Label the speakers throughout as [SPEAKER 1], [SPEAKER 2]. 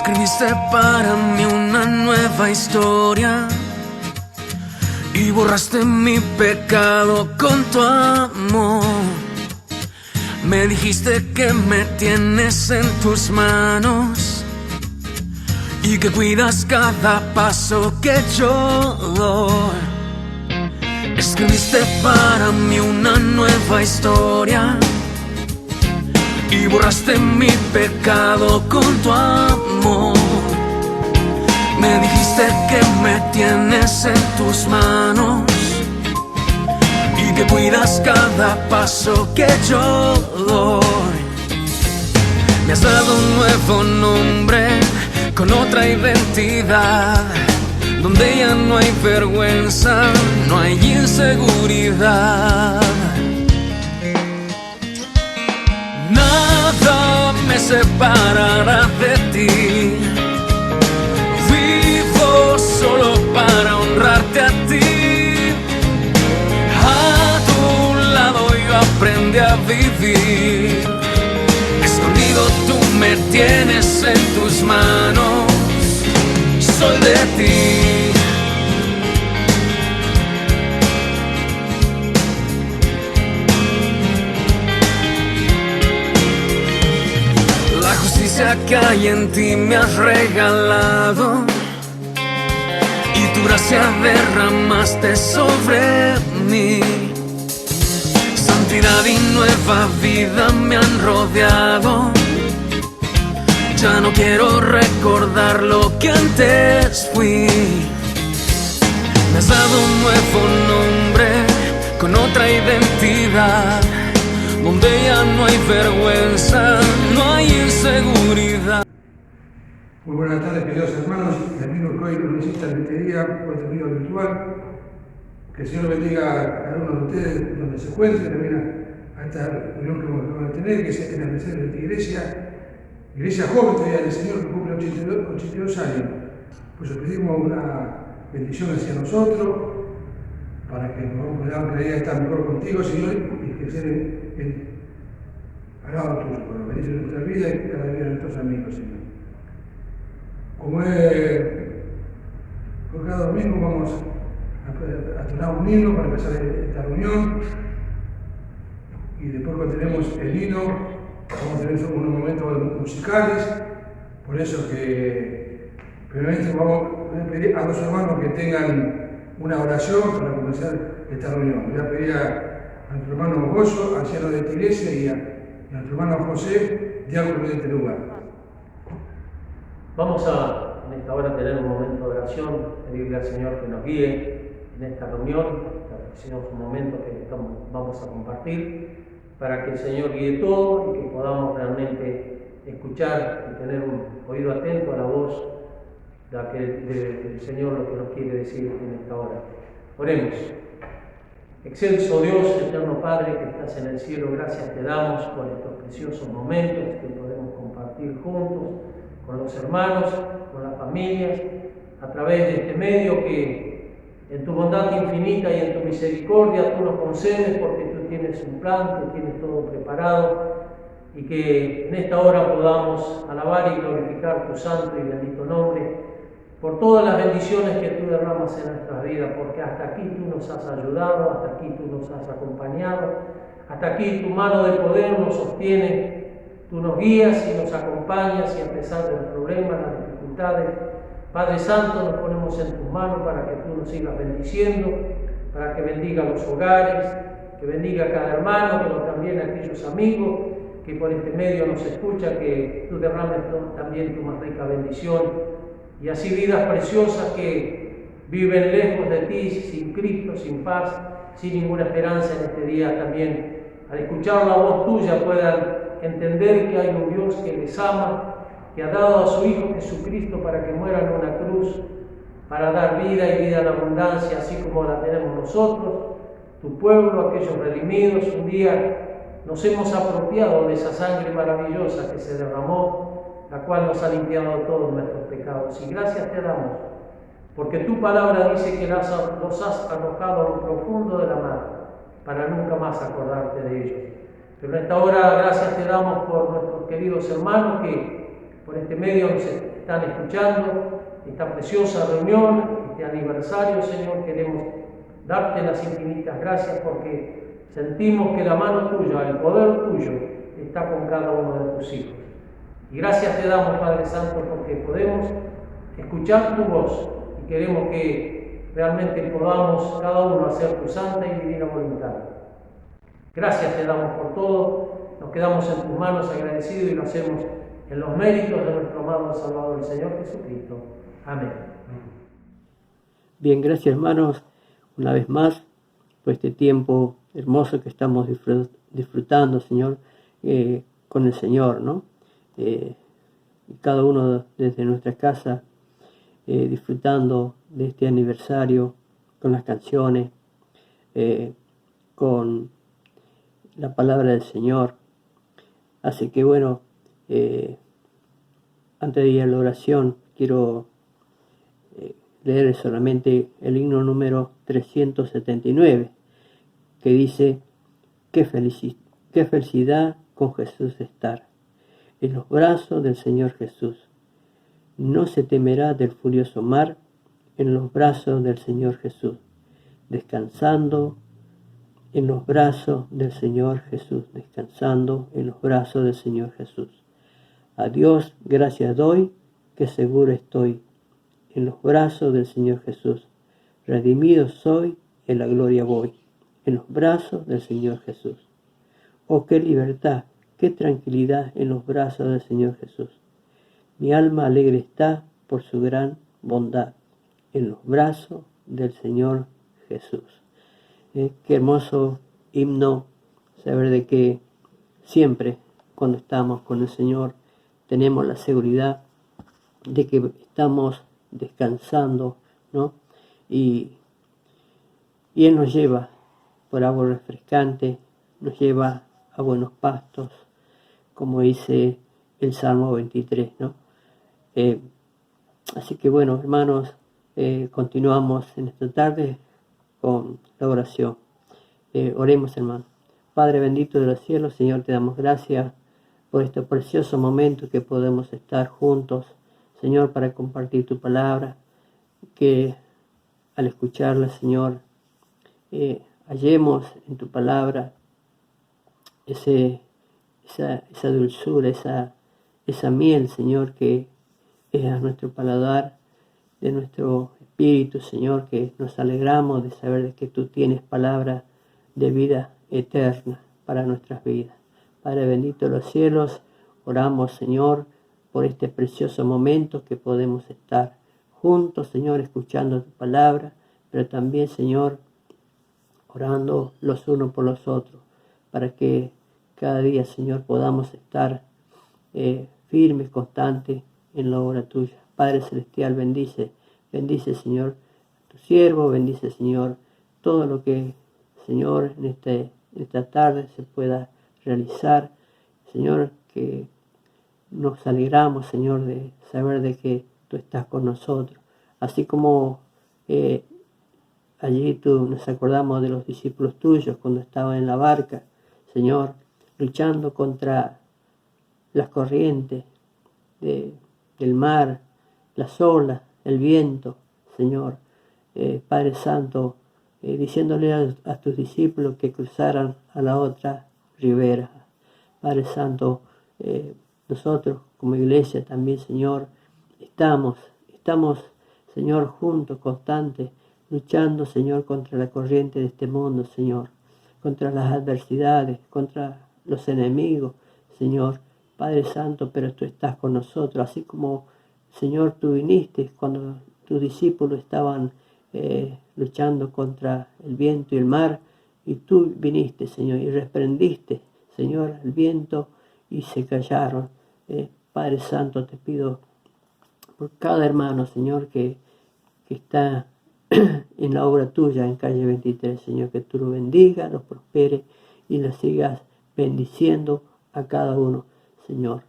[SPEAKER 1] Escribiste para mí una nueva historia y borraste mi pecado con tu amor. Me dijiste que me tienes en tus manos y que cuidas cada paso que yo doy. Escribiste para mí una nueva historia y borraste mi pecado con tu amor. Me dijiste que me tienes en tus manos y que cuidas cada paso que yo doy. Me has dado un nuevo nombre con otra identidad, donde ya no hay vergüenza, no hay inseguridad. Nada me separará de ti. Vivo solo para honrarte a ti. A tu lado yo aprendí a vivir. Escondido tú me tienes en tus manos. Soy de ti. La justicia que hay en ti me has regalado y tu gracia derramaste sobre mí. Santidad y nueva vida me han rodeado. Ya no quiero recordar lo que antes fui. Me has dado un nuevo nombre con otra identidad, donde ya no hay vergüenza, no hay inseguridad.
[SPEAKER 2] Muy buenas tardes, queridos hermanos y amigos que hoy nos visitan este día por este medio virtual. Que el Señor bendiga a cada uno de ustedes donde se encuentren, también a esta reunión que vamos a tener, que es en la presencia de esta iglesia joven todavía del Señor, que cumple 82 años. Pues os pedimos una bendición hacia nosotros, para que podamos cada día estar mejor contigo, Señor, y que sea el agrado tuyo, por la bendición de nuestra vida y cada día de nuestros amigos, Señor. Como por cada domingo vamos a tonar un himno para empezar esta reunión, y después cuando tenemos el himno vamos a tener unos momentos musicales. Por eso que primeramente vamos a pedir a los hermanos que tengan una oración para comenzar esta reunión. Voy a pedir a nuestro hermano Gozo, anciano de esta iglesia, y a nuestro hermano José, diácono de este lugar.
[SPEAKER 3] Vamos a en esta hora tener un momento de oración, pedirle al Señor que nos guíe en esta reunión, que sea un momento que vamos a compartir, para que el Señor guíe todo y que podamos realmente escuchar y tener un oído atento a la voz del Señor, lo que nos quiere decir en esta hora. Oremos. Excelso Dios, eterno Padre, que estás en el cielo, gracias te damos por estos preciosos momentos que podemos compartir juntos con los hermanos, con las familias, a través de este medio que en tu bondad infinita y en tu misericordia tú nos concedes, porque tú tienes un plan, tú tienes todo preparado, y que en esta hora podamos alabar y glorificar tu santo y bendito nombre por todas las bendiciones que tú derramas en nuestras vidas, porque hasta aquí tú nos has ayudado, hasta aquí tú nos has acompañado, hasta aquí tu mano de poder nos sostiene. Tú nos guías y nos acompañas, y a pesar de los problemas, las dificultades, Padre Santo, nos ponemos en tus manos para que tú nos sigas bendiciendo, para que bendiga los hogares, que bendiga a cada hermano, pero también a aquellos amigos que por este medio nos escuchan, que tú derrames también tu más rica bendición, y así vidas preciosas que viven lejos de ti, sin Cristo, sin paz, sin ninguna esperanza en este día, también al escuchar la voz tuya puedan entender que hay un Dios que les ama, que ha dado a su Hijo Jesucristo para que muera en una cruz, para dar vida y vida en abundancia, así como la tenemos nosotros, tu pueblo, aquellos redimidos. Un día nos hemos apropiado de esa sangre maravillosa que se derramó, la cual nos ha limpiado todos nuestros pecados. Y gracias te damos, porque tu palabra dice que los has arrojado a lo profundo de la mar, para nunca más acordarte de ellos. Pero en esta hora gracias te damos por nuestros queridos hermanos que por este medio nos están escuchando esta preciosa reunión, este aniversario, Señor. Queremos darte las infinitas gracias porque sentimos que la mano tuya, el poder tuyo, está con cada uno de tus hijos. Y gracias te damos, Padre Santo, porque podemos escuchar tu voz y queremos que realmente podamos cada uno hacer tu santa y divina voluntad. Gracias te damos por todo, nos quedamos en tus manos agradecidos y lo hacemos en los méritos de nuestro amado Salvador, el Señor Jesucristo. Amén.
[SPEAKER 4] Bien, gracias hermanos, una vez más, por este tiempo hermoso que estamos disfrutando, Señor, con el Señor, ¿no? Y cada uno desde nuestra casa, disfrutando de este aniversario, con las canciones, con la palabra del Señor. Así que bueno, antes de ir a la oración, quiero leer solamente el himno número 379, que dice: qué felicidad con Jesús estar, en los brazos del Señor Jesús. No se temerá del furioso mar, en los brazos del Señor Jesús, descansando en los brazos del Señor Jesús, descansando en los brazos del Señor Jesús. A Dios gracias doy, que seguro estoy en los brazos del Señor Jesús. Redimido soy, en la gloria voy, en los brazos del Señor Jesús. Oh, qué libertad, qué tranquilidad en los brazos del Señor Jesús. Mi alma alegre está por su gran bondad, en los brazos del Señor Jesús. Qué hermoso himno, saber de que siempre cuando estamos con el Señor tenemos la seguridad de que estamos descansando, ¿no? Y Él nos lleva por agua refrescante, nos lleva a buenos pastos, como dice el Salmo 23, ¿no? Así que bueno, hermanos, continuamos en esta tarde con la oración. Oremos, hermanos. Padre bendito de los cielos, Señor, te damos gracias por este precioso momento que podemos estar juntos, Señor, para compartir tu palabra, que al escucharla, Señor, hallemos en tu palabra esa dulzura, esa miel, Señor, que es a nuestro paladar, de nuestro espíritu, Señor, que nos alegramos de saber de que tú tienes palabra de vida eterna para nuestras vidas. Padre bendito de los cielos, oramos, Señor, por este precioso momento que podemos estar juntos, Señor, escuchando tu palabra, pero también, Señor, orando los unos por los otros, para que cada día, Señor, podamos estar firmes, constantes en la obra tuya. Padre celestial, bendice, Señor, a tu siervo, bendice, Señor, todo lo que, Señor, en esta tarde se pueda realizar. Señor, que nos alegramos, Señor, de saber de que tú estás con nosotros. Así como allí nos acordamos de los discípulos tuyos cuando estaban en la barca, Señor, luchando contra las corrientes del mar, las olas, el viento, Señor. Padre Santo, diciéndole a tus discípulos que cruzaran a la otra ribera. Padre Santo, nosotros como iglesia también, Señor, estamos, Señor, juntos, constantes, luchando, Señor, contra la corriente de este mundo, Señor, contra las adversidades, contra los enemigos, Señor, Padre Santo, pero tú estás con nosotros, así como, Señor, tú viniste cuando tus discípulos estaban luchando contra el viento y el mar, y tú viniste, Señor, y reprendiste, Señor, el viento, y se callaron. Padre Santo, te pido por cada hermano, Señor, que está en la obra tuya en calle 23, Señor, que tú lo bendigas, lo prospere y lo sigas bendiciendo a cada uno, Señor.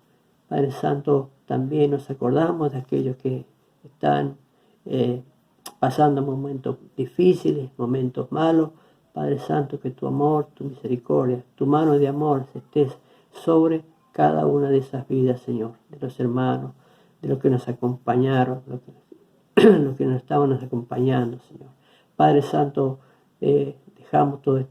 [SPEAKER 4] Padre Santo, también nos acordamos de aquellos que están pasando momentos difíciles, momentos malos. Padre Santo, que tu amor, tu misericordia, tu mano de amor estés sobre cada una de esas vidas, Señor, de los hermanos, de los que nos acompañaron, los que nos estaban acompañando, Señor. Padre Santo, dejamos todas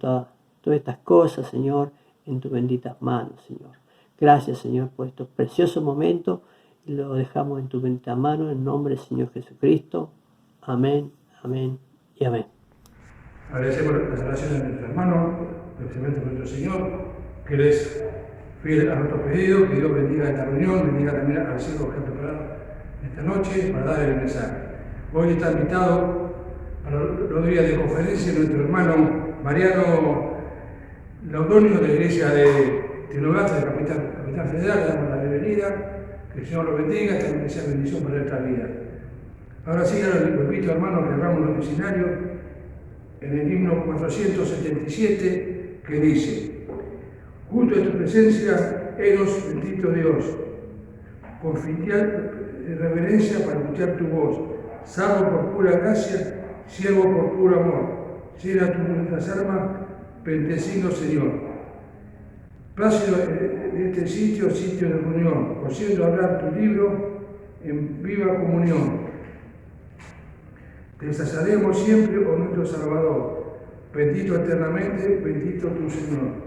[SPEAKER 4] estas cosas, Señor, en tus benditas manos, Señor. Gracias, Señor, por estos preciosos momentos, y lo dejamos en tu bendita mano, en nombre del Señor Jesucristo. Amén, amén y amén.
[SPEAKER 2] Agradecemos las oraciones de nuestros hermanos, especialmente de nuestro Señor, que Él es fiel a nuestros pedidos, que Dios bendiga esta reunión, bendiga también a los siervos que han preparado esta noche para dar el mensaje. Hoy está invitado para los días de conferencia nuestro hermano Mariano Laudonio de la iglesia de Tinogasta, de Capital Federal. Le damos la bienvenida, que el Señor lo bendiga, también que sea bendición para nuestra vida. Ahora sí, lo invito, hermanos, que abramos los diccionarios en el himno 477, que dice: junto a tu presencia, eros bendito Dios, con filial reverencia para escuchar tu voz, salvo por pura gracia, siervo por puro amor, llena tu nuestras armas, bendecido Señor. Plácido de este sitio de reunión, oyendo hablar tu libro en viva comunión. Te ensalzaremos siempre, oh nuestro Salvador, bendito eternamente, bendito tu Señor.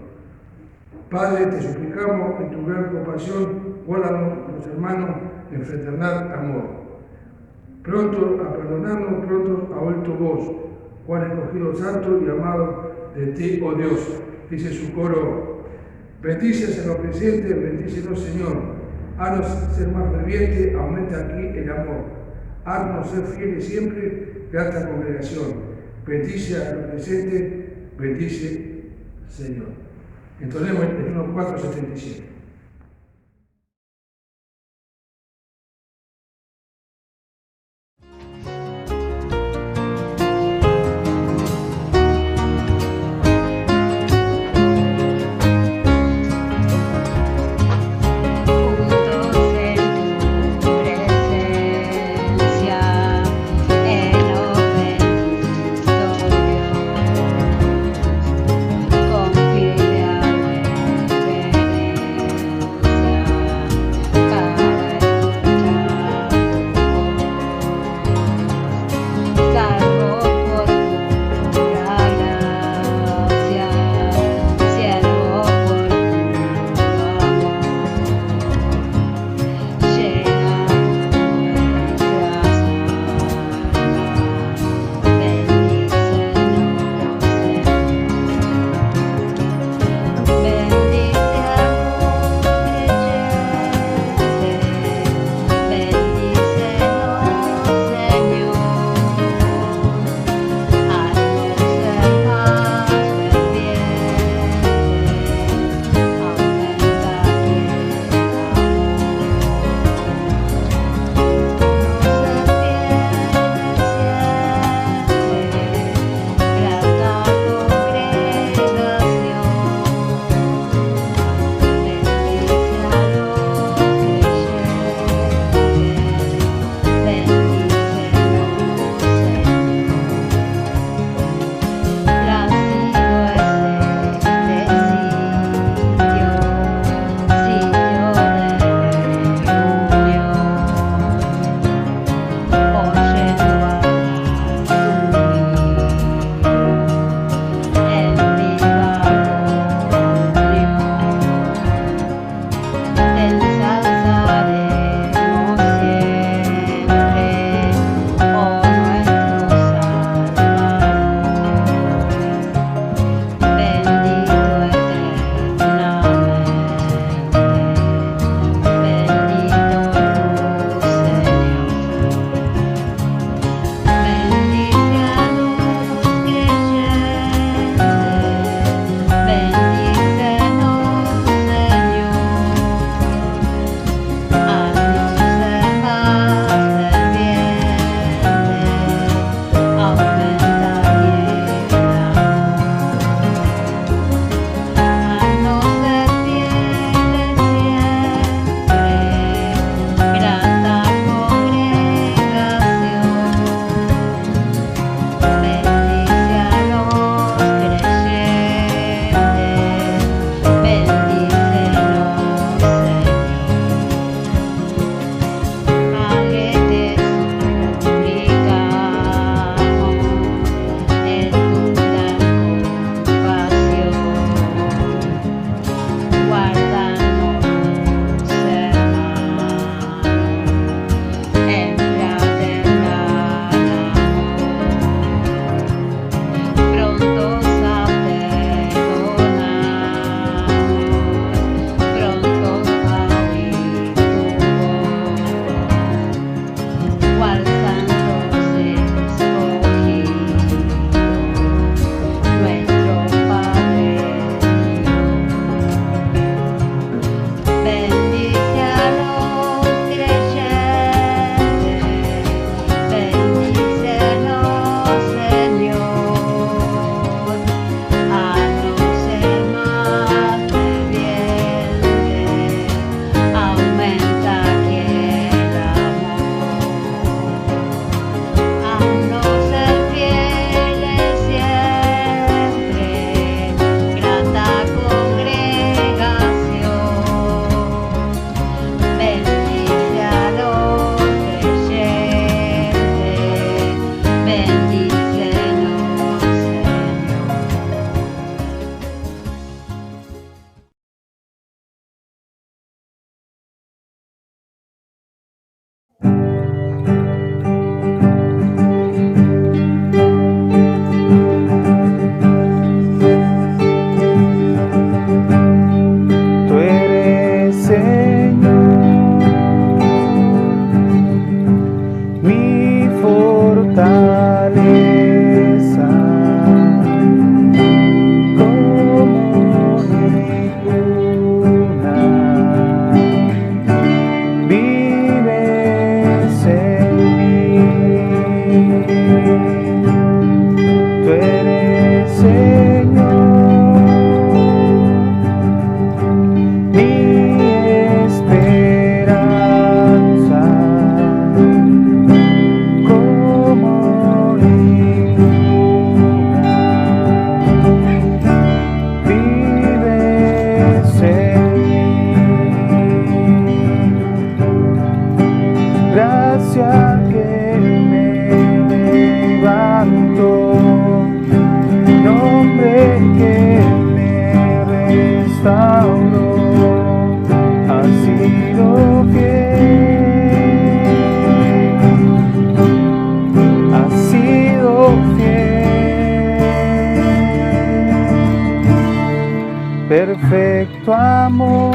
[SPEAKER 2] Padre, te suplicamos en tu gran compasión, guárdanos los hermanos en fraternal amor. Pronto a perdonarnos, pronto a oír tu voz, Juan escogido santo y amado de ti, oh Dios. Dice su coro: bendices a los presentes, bendícenos, Señor. Haznos ser más fervientes, aumenta aquí el amor. Haznos ser fieles siempre de esta congregación. Bendice a los presentes, bendice, Señor. Entonemos el himno 477.
[SPEAKER 5] Con filial reverencia perfecto amor.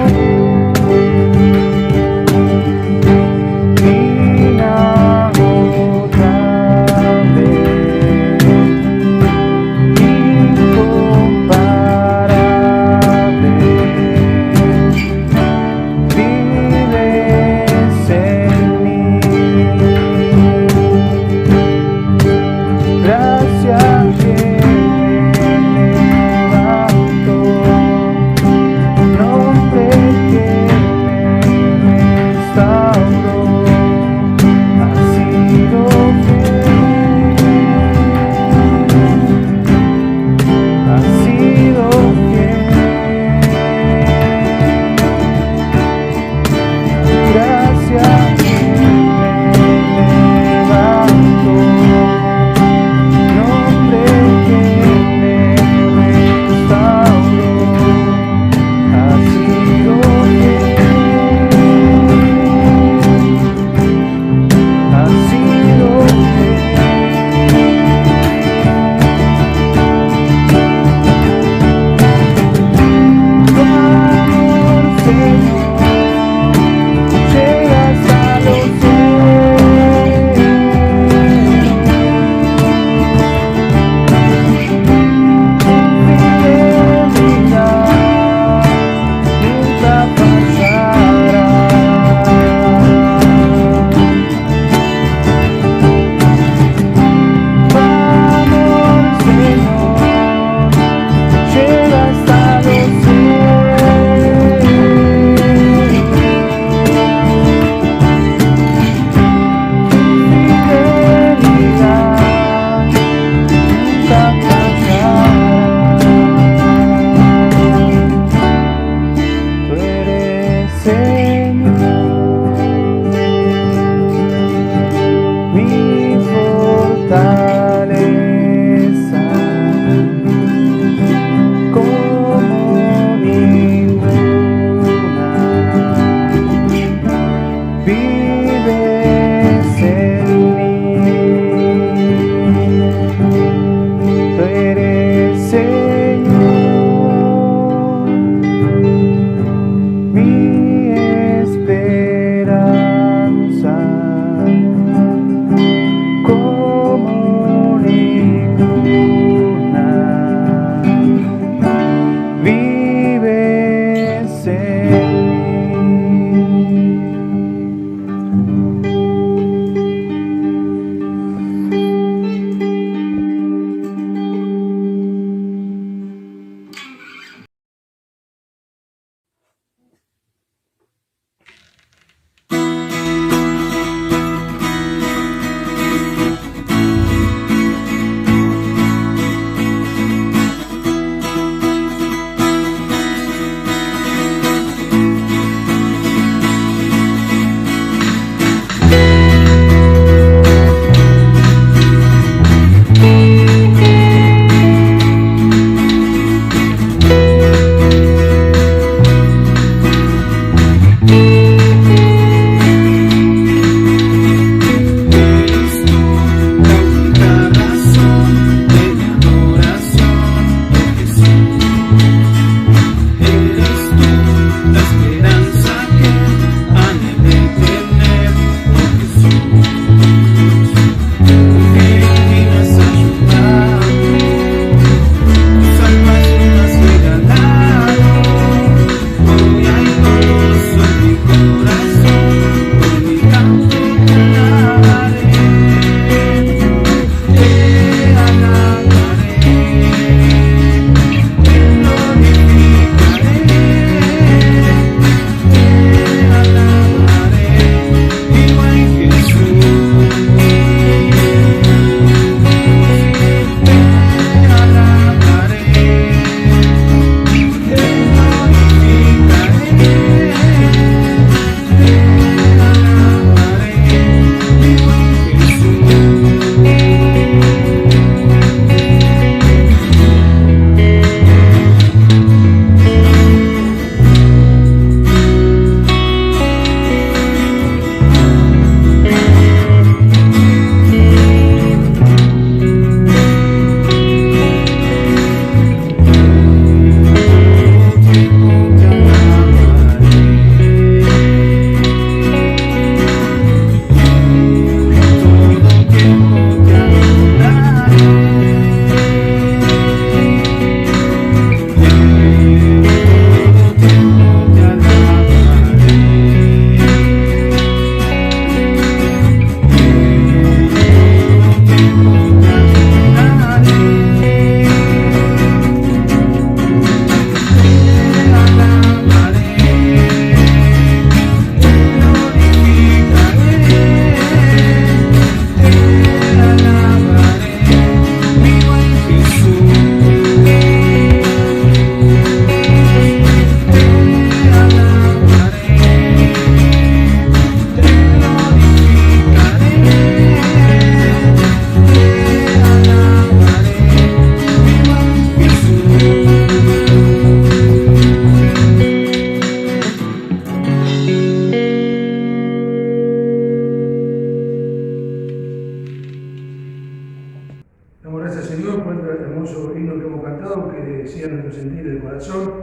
[SPEAKER 2] Señor por este hermoso himno que hemos cantado, que decía nuestro sentir del corazón.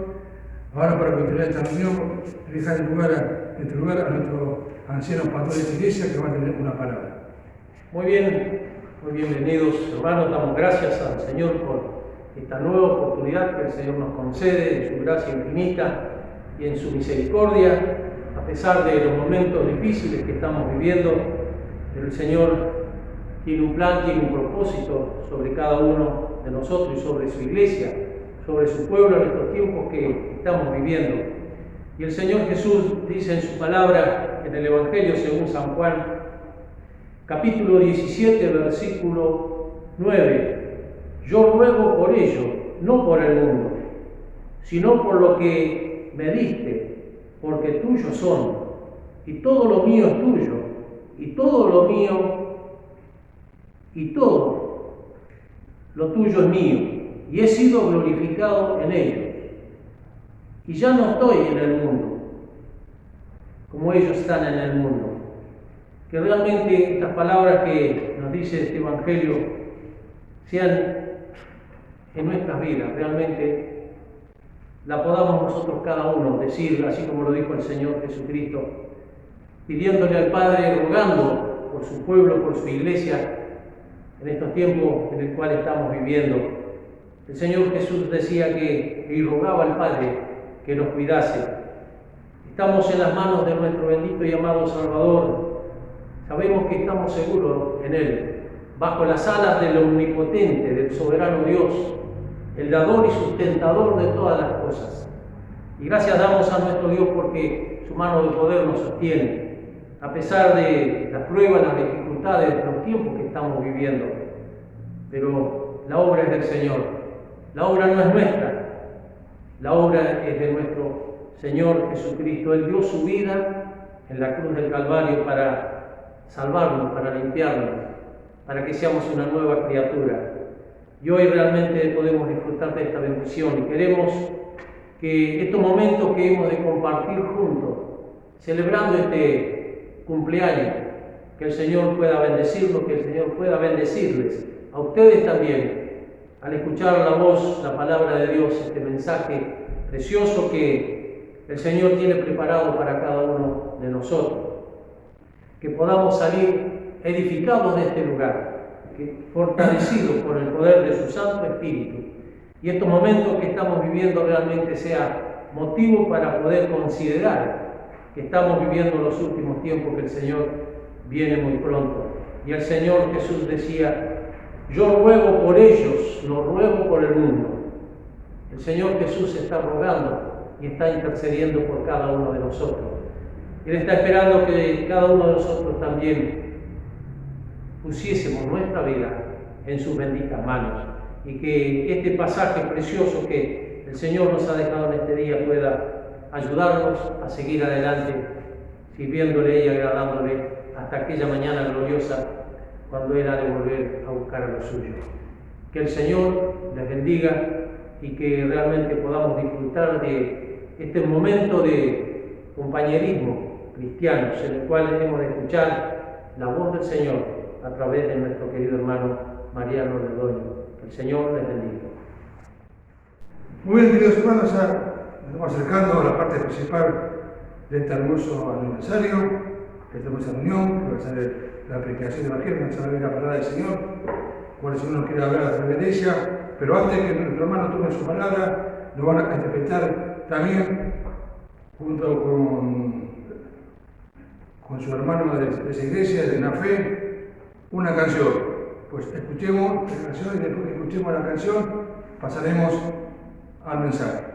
[SPEAKER 2] Ahora, para continuar esta reunión, dejar en este lugar a nuestro anciano pastor de esta iglesia, que va a tener una palabra.
[SPEAKER 3] Muy bien, muy bienvenidos hermanos, damos gracias al Señor por esta nueva oportunidad que el Señor nos concede en su gracia infinita y en su misericordia, a pesar de los momentos difíciles que estamos viviendo, pero el Señor tiene un plan, tiene un propósito sobre cada uno de nosotros y sobre su iglesia, sobre su pueblo en estos tiempos que estamos viviendo. Y el Señor Jesús dice en su palabra, en el Evangelio según San Juan, capítulo 17, versículo 9, yo ruego por ellos, no por el mundo, sino por lo que me diste, porque tuyos son, y todo lo mío es tuyo, y todo lo mío, y todo lo tuyo es mío, y he sido glorificado en ellos. Y ya no estoy en el mundo, como ellos están en el mundo. Que realmente estas palabras que nos dice este Evangelio sean en nuestras vidas, realmente la podamos nosotros cada uno decir, así como lo dijo el Señor Jesucristo, pidiéndole al Padre, rogando por su pueblo, por su iglesia, en estos tiempos en el cual estamos viviendo. El Señor Jesús decía y rogaba al Padre que nos cuidase. Estamos en las manos de nuestro bendito y amado Salvador. Sabemos que estamos seguros en Él, bajo las alas del omnipotente, del soberano Dios, el dador y sustentador de todas las cosas. Y gracias damos a nuestro Dios porque su mano de poder nos sostiene, a pesar de las pruebas, las dificultades, los tiempos que estamos viviendo. Pero la obra es del Señor, la obra no es nuestra, la obra es de nuestro Señor Jesucristo. Él dio su vida en la cruz del Calvario para salvarnos, para limpiarnos, para que seamos una nueva criatura. Y hoy realmente podemos disfrutar de esta bendición y queremos que estos momentos que hemos de compartir juntos, celebrando este cumpleaños, que el Señor pueda bendecirnos, que el Señor pueda bendecirles, a ustedes también, al escuchar la voz, la palabra de Dios, este mensaje precioso que el Señor tiene preparado para cada uno de nosotros. Que podamos salir edificados de este lugar, fortalecidos por el poder de su Santo Espíritu. Y estos momentos que estamos viviendo realmente sea motivo para poder considerar que estamos viviendo los últimos tiempos, que el Señor viene muy pronto. Y el Señor Jesús decía, yo ruego por ellos, no ruego por el mundo. El Señor Jesús está rogando y está intercediendo por cada uno de nosotros. Él está esperando que cada uno de nosotros también pusiésemos nuestra vida en sus benditas manos y que este pasaje precioso que el Señor nos ha dejado en este día pueda ayudarnos a seguir adelante, sirviéndole y agradándole hasta aquella mañana gloriosa cuando Él ha de volver a buscar a los suyos. Que el Señor les bendiga y que realmente podamos disfrutar de este momento de compañerismo cristianos en el cual hemos de escuchar la voz del Señor a través de nuestro querido hermano Mariano Redoño. Que el Señor les bendiga.
[SPEAKER 2] Muy bien, queridos hermanos, ya nos vamos acercando a la parte principal de este hermoso aniversario, de esta hermosa reunión, que va a ser la predicación del Evangelio, vamos a ver la palabra del Señor, cuando el Señor nos quiere hablar a través de ella, pero antes que nuestro hermano tome su palabra, nos van a interpretar también, junto con su hermano de esa iglesia, de la fe, una canción. Pues escuchemos la canción y después que escuchemos la canción, pasaremos al mensaje.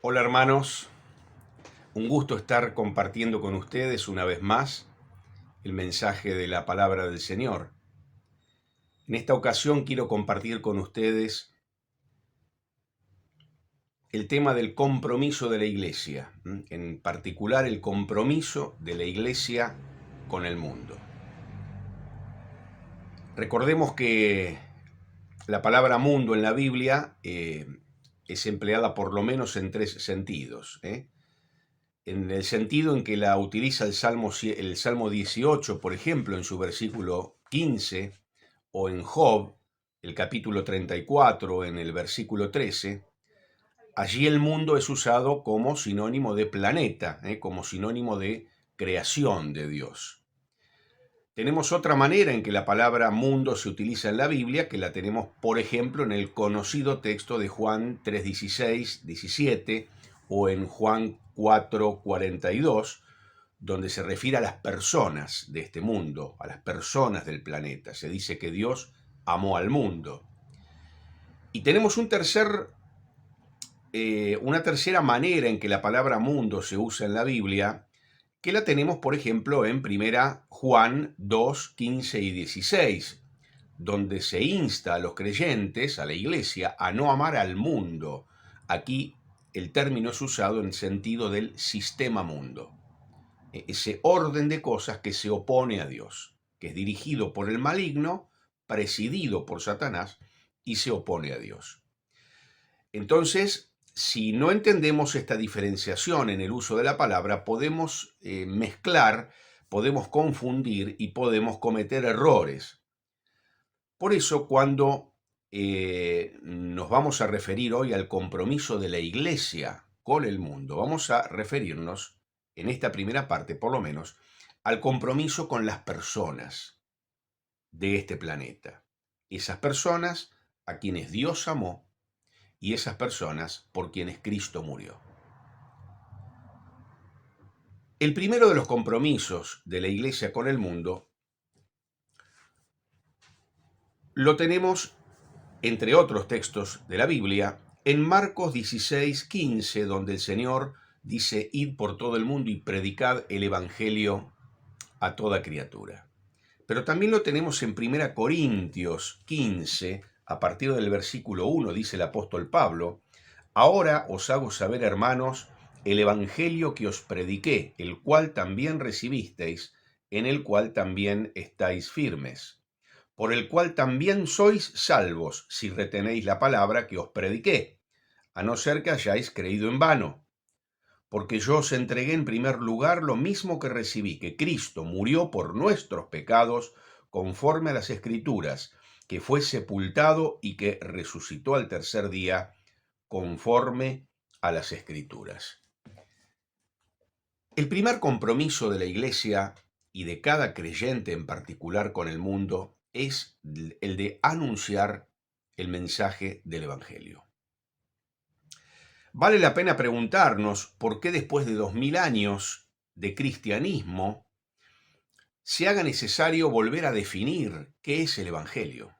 [SPEAKER 6] Hola hermanos, un gusto estar compartiendo con ustedes una vez más el mensaje de la palabra del Señor. En esta ocasión quiero compartir con ustedes el tema del compromiso de la Iglesia, en particular el compromiso de la Iglesia con el mundo. Recordemos que la palabra mundo en la Biblia es empleada por lo menos en tres sentidos. En el sentido en que la utiliza el Salmo 18, por ejemplo, en su versículo 15, o en Job, el capítulo 34, en el versículo 13, allí el mundo es usado como sinónimo de planeta, como sinónimo de creación de Dios. Tenemos otra manera en que la palabra mundo se utiliza en la Biblia, que la tenemos, por ejemplo, en el conocido texto de Juan 3:16, 17, o en Juan 4:42, donde se refiere a las personas de este mundo, a las personas del planeta. Se dice que Dios amó al mundo. Y tenemos una tercera manera en que la palabra mundo se usa en la Biblia, que la tenemos, por ejemplo, en 1 Juan 2, 15 y 16, donde se insta a los creyentes, a la Iglesia, a no amar al mundo. Aquí el término es usado en sentido del sistema mundo, ese orden de cosas que se opone a Dios, que es dirigido por el maligno, presidido por Satanás, y se opone a Dios. Entonces, si no entendemos esta diferenciación en el uso de la palabra, podemos mezclar, podemos confundir y podemos cometer errores. Por eso, cuando nos vamos a referir hoy al compromiso de la Iglesia con el mundo, vamos a referirnos, en esta primera parte por lo menos, al compromiso con las personas de este planeta. Esas personas a quienes Dios amó y esas personas por quienes Cristo murió. El primero de los compromisos de la Iglesia con el mundo lo tenemos, entre otros textos de la Biblia, en Marcos 16:15, donde el Señor dice: id por todo el mundo y predicad el Evangelio a toda criatura. Pero también lo tenemos en 1 Corintios 15, A partir del versículo 1 dice el apóstol Pablo: ahora os hago saber, hermanos, el evangelio que os prediqué, el cual también recibisteis, en el cual también estáis firmes, por el cual también sois salvos, si retenéis la palabra que os prediqué, a no ser que hayáis creído en vano. Porque yo os entregué en primer lugar lo mismo que recibí, que Cristo murió por nuestros pecados, conforme a las Escrituras, que fue sepultado y que resucitó al tercer día, conforme a las Escrituras. El primer compromiso de la Iglesia y de cada creyente en particular con el mundo es el de anunciar el mensaje del Evangelio. Vale la pena preguntarnos por qué después de 2000 años de cristianismo se haga necesario volver a definir qué es el Evangelio.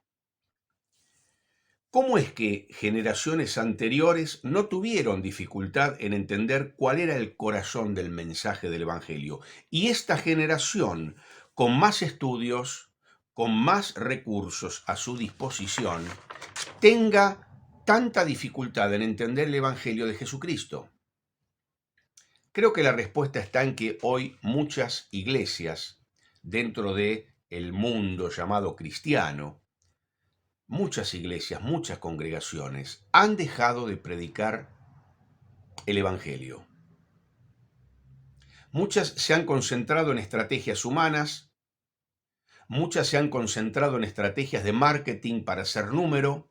[SPEAKER 6] ¿Cómo es que generaciones anteriores no tuvieron dificultad en entender cuál era el corazón del mensaje del Evangelio? Y esta generación, con más estudios, con más recursos a su disposición, tenga tanta dificultad en entender el Evangelio de Jesucristo. Creo que la respuesta está en que hoy muchas iglesias dentro del mundo llamado cristiano, muchas iglesias, muchas congregaciones han dejado de predicar el Evangelio. Muchas se han concentrado en estrategias humanas, muchas se han concentrado en estrategias de marketing para hacer número,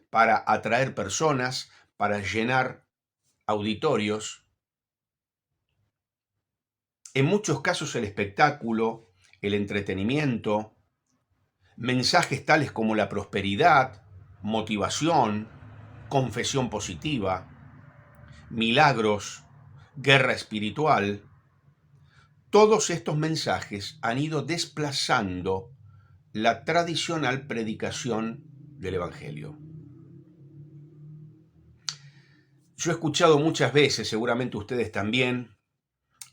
[SPEAKER 6] para atraer personas, para llenar auditorios. En muchos casos el espectáculo, el entretenimiento, mensajes tales como la prosperidad, motivación, confesión positiva, milagros, guerra espiritual, todos estos mensajes han ido desplazando la tradicional predicación del Evangelio. Yo he escuchado muchas veces, seguramente ustedes también,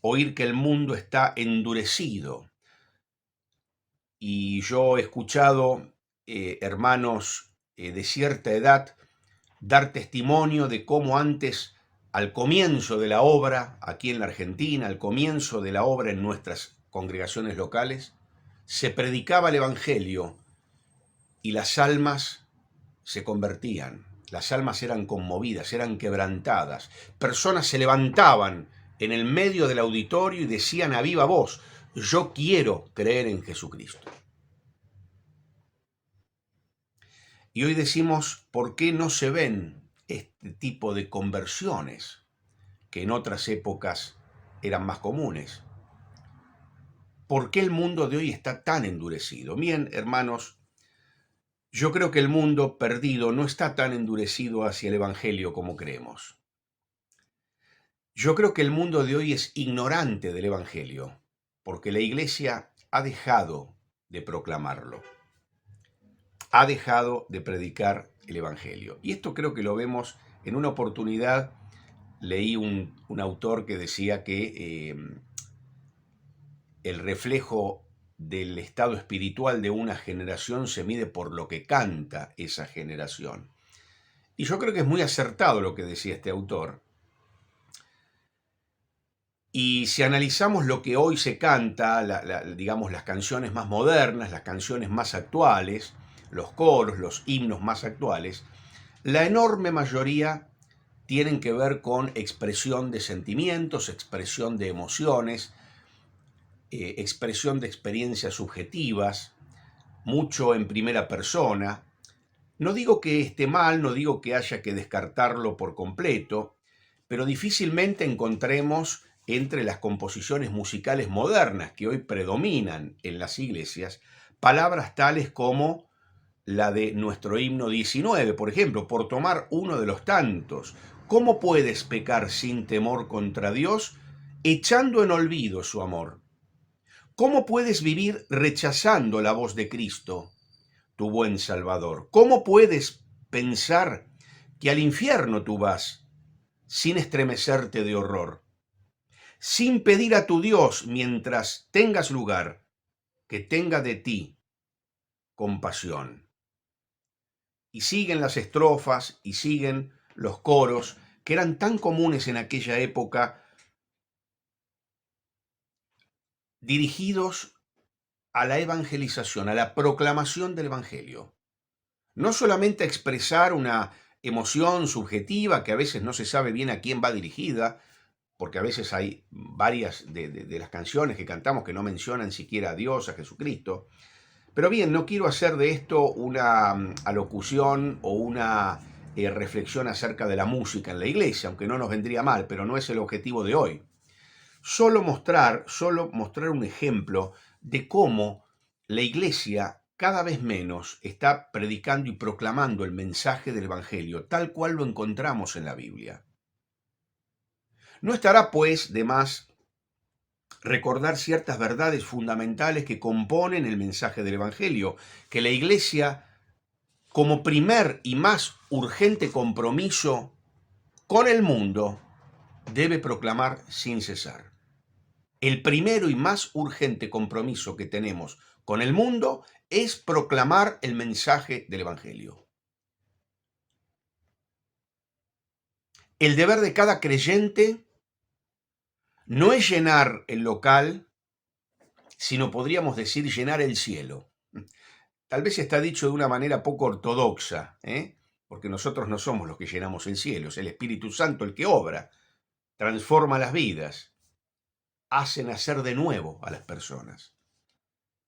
[SPEAKER 6] oír que el mundo está endurecido. Y yo he escuchado hermanos de cierta edad dar testimonio de cómo antes, al comienzo de la obra, aquí en la Argentina, al comienzo de la obra en nuestras congregaciones locales, se predicaba el Evangelio y las almas se convertían, las almas eran conmovidas, eran quebrantadas, personas se levantaban en el medio del auditorio y decían a viva voz: yo quiero creer en Jesucristo. Y hoy decimos, ¿por qué no se ven este tipo de conversiones que en otras épocas eran más comunes? ¿Por qué el mundo de hoy está tan endurecido? Bien, hermanos, yo creo que el mundo perdido no está tan endurecido hacia el Evangelio como creemos. Yo creo que el mundo de hoy es ignorante del Evangelio, porque la Iglesia ha dejado de proclamarlo, ha dejado de predicar el Evangelio. Y esto creo que lo vemos en una oportunidad. Leí un autor que decía que el reflejo del estado espiritual de una generación se mide por lo que canta esa generación. Y yo creo que es muy acertado lo que decía este autor. Y si analizamos lo que hoy se canta, digamos las canciones más modernas, las canciones más actuales, los coros, los himnos más actuales, la enorme mayoría tienen que ver con expresión de sentimientos, expresión de emociones, expresión de experiencias subjetivas, mucho en primera persona. No digo que esté mal, no digo que haya que descartarlo por completo, pero difícilmente encontremos entre las composiciones musicales modernas que hoy predominan en las iglesias palabras tales como la de nuestro himno 19, por ejemplo, por tomar uno de los tantos. ¿Cómo puedes pecar sin temor contra Dios, echando en olvido su amor? ¿Cómo puedes vivir rechazando la voz de Cristo, tu buen Salvador? ¿Cómo puedes pensar que al infierno tú vas sin estremecerte de horror? Sin pedir a tu Dios, mientras tengas lugar, que tenga de ti compasión. y siguen las estrofas y siguen los coros que eran tan comunes en aquella época, dirigidos a la evangelización, a la proclamación del Evangelio. No solamente a expresar una emoción subjetiva que a veces no se sabe bien a quién va dirigida, porque a veces hay varias de las canciones que cantamos que no mencionan siquiera a Dios, a Jesucristo. Pero bien, no quiero hacer de esto una alocución o una reflexión acerca de la música en la iglesia, aunque no nos vendría mal, pero no es el objetivo de hoy. Solo mostrar un ejemplo de cómo la iglesia cada vez menos está predicando y proclamando el mensaje del Evangelio, tal cual lo encontramos en la Biblia. No estará, pues, de más recordar ciertas verdades fundamentales que componen el mensaje del Evangelio, que la iglesia, como primer y más urgente compromiso con el mundo, debe proclamar sin cesar. El primero y más urgente compromiso que tenemos con el mundo es proclamar el mensaje del Evangelio. El deber de cada creyente no es llenar el local, sino podríamos decir llenar el cielo. Tal vez está dicho de una manera poco ortodoxa, porque nosotros no somos los que llenamos el cielo, es el Espíritu Santo el que obra, transforma las vidas, hace nacer de nuevo a las personas.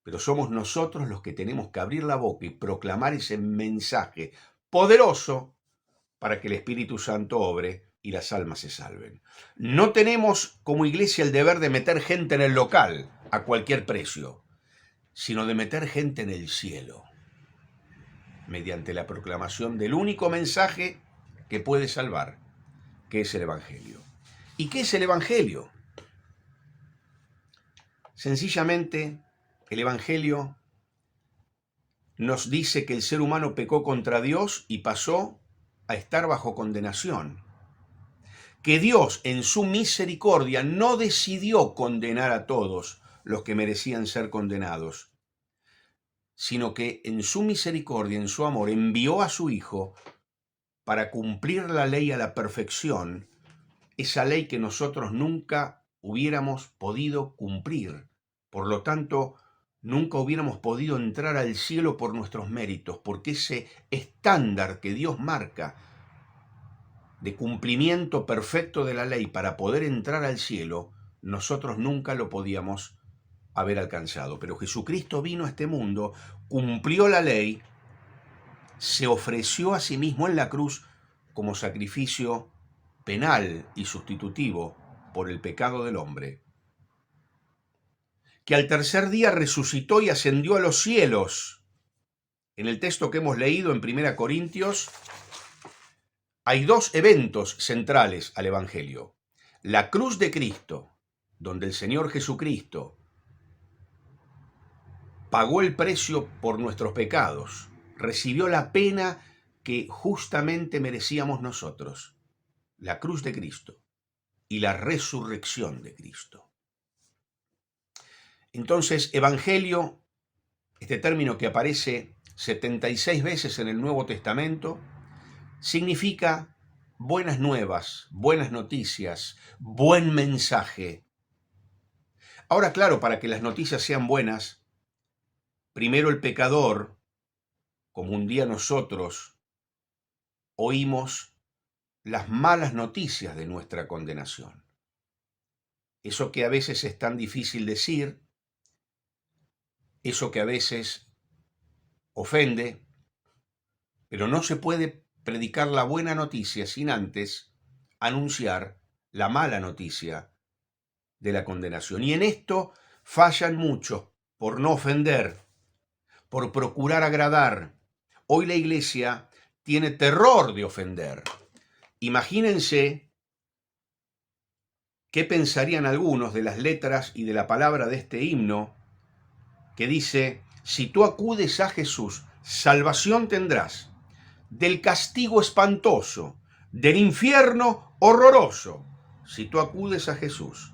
[SPEAKER 6] Pero somos nosotros los que tenemos que abrir la boca y proclamar ese mensaje poderoso para que el Espíritu Santo obre y las almas se salven. No tenemos como iglesia el deber de meter gente en el local a cualquier precio, sino de meter gente en el cielo, mediante la proclamación del único mensaje que puede salvar, que es el Evangelio. ¿Y qué es el Evangelio? Sencillamente, el Evangelio nos dice que el ser humano pecó contra Dios y pasó a estar bajo condenación. Que Dios, en su misericordia, no decidió condenar a todos los que merecían ser condenados, sino que en su misericordia, en su amor, envió a su Hijo para cumplir la ley a la perfección, esa ley que nosotros nunca hubiéramos podido cumplir. Por lo tanto, nunca hubiéramos podido entrar al cielo por nuestros méritos, porque ese estándar que Dios marca de cumplimiento perfecto de la ley para poder entrar al cielo, nosotros nunca lo podíamos haber alcanzado. Pero Jesucristo vino a este mundo, cumplió la ley, se ofreció a sí mismo en la cruz como sacrificio penal y sustitutivo por el pecado del hombre, que al tercer día resucitó y ascendió a los cielos. En el texto que hemos leído en 1 Corintios, hay dos eventos centrales al Evangelio. La cruz de Cristo, donde el Señor Jesucristo pagó el precio por nuestros pecados, recibió la pena que justamente merecíamos nosotros. La cruz de Cristo y la resurrección de Cristo. Entonces, Evangelio, este término que aparece 76 veces en el Nuevo Testamento, significa buenas nuevas, buenas noticias, buen mensaje. Ahora, claro, para que las noticias sean buenas, primero el pecador, como un día nosotros oímos las malas noticias de nuestra condenación. Eso que a veces es tan difícil decir, eso que a veces ofende, pero no se puede predicar la buena noticia sin antes anunciar la mala noticia de la condenación. Y en esto fallan muchos por no ofender, por procurar agradar. Hoy la iglesia tiene terror de ofender. Imagínense qué pensarían algunos de las letras y de la palabra de este himno que dice: si tú acudes a Jesús, salvación tendrás del castigo espantoso, del infierno horroroso. Si tú acudes a Jesús,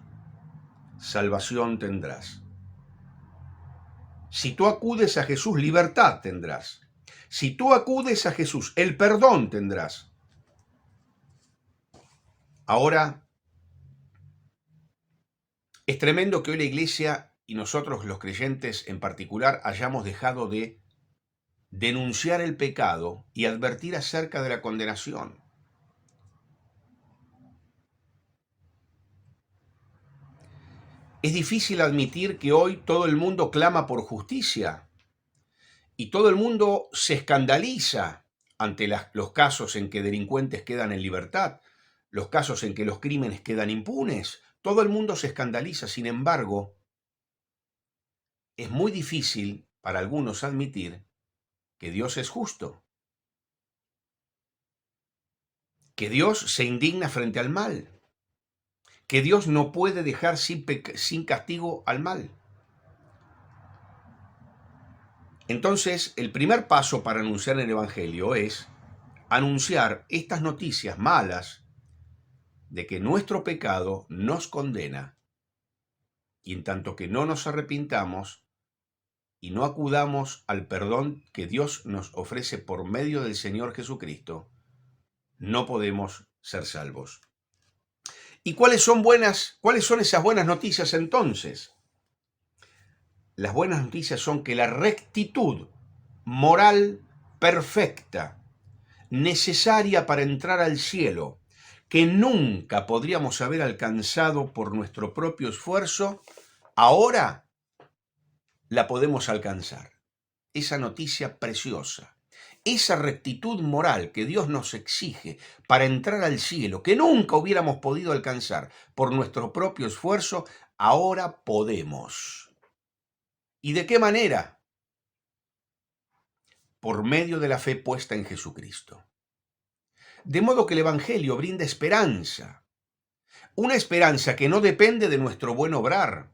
[SPEAKER 6] salvación tendrás. Si tú acudes a Jesús, libertad tendrás. Si tú acudes a Jesús, el perdón tendrás. Ahora, es tremendo que hoy la iglesia y nosotros los creyentes en particular hayamos dejado de denunciar el pecado y advertir acerca de la condenación. Es difícil admitir que hoy todo el mundo clama por justicia y todo el mundo se escandaliza ante los casos en que delincuentes quedan en libertad, los casos en que los crímenes quedan impunes. Todo el mundo se escandaliza. Sin embargo, es muy difícil para algunos admitir que Dios es justo, que Dios se indigna frente al mal, que Dios no puede dejar sin castigo al mal. Entonces, el primer paso para anunciar el Evangelio es anunciar estas noticias malas de que nuestro pecado nos condena, y en tanto que no nos arrepintamos y no acudamos al perdón que Dios nos ofrece por medio del Señor Jesucristo, no podemos ser salvos. ¿Y cuáles son esas buenas noticias entonces? Las buenas noticias son que la rectitud moral perfecta, necesaria para entrar al cielo, que nunca podríamos haber alcanzado por nuestro propio esfuerzo, ahora la podemos alcanzar. Esa noticia preciosa, esa rectitud moral que Dios nos exige para entrar al cielo, que nunca hubiéramos podido alcanzar por nuestro propio esfuerzo, ahora podemos. ¿Y de qué manera? Por medio de la fe puesta en Jesucristo. De modo que el Evangelio brinda esperanza, una esperanza que no depende de nuestro buen obrar,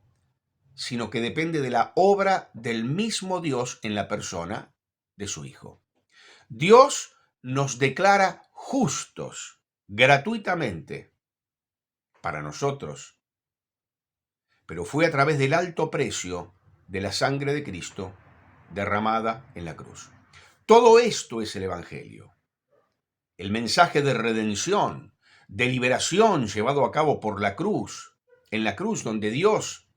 [SPEAKER 6] sino que depende de la obra del mismo Dios en la persona de su Hijo. Dios nos declara justos gratuitamente para nosotros, pero fue a través del alto precio de la sangre de Cristo derramada en la cruz. Todo esto es el Evangelio. El mensaje de redención, de liberación llevado a cabo por la cruz, en la cruz donde Dios,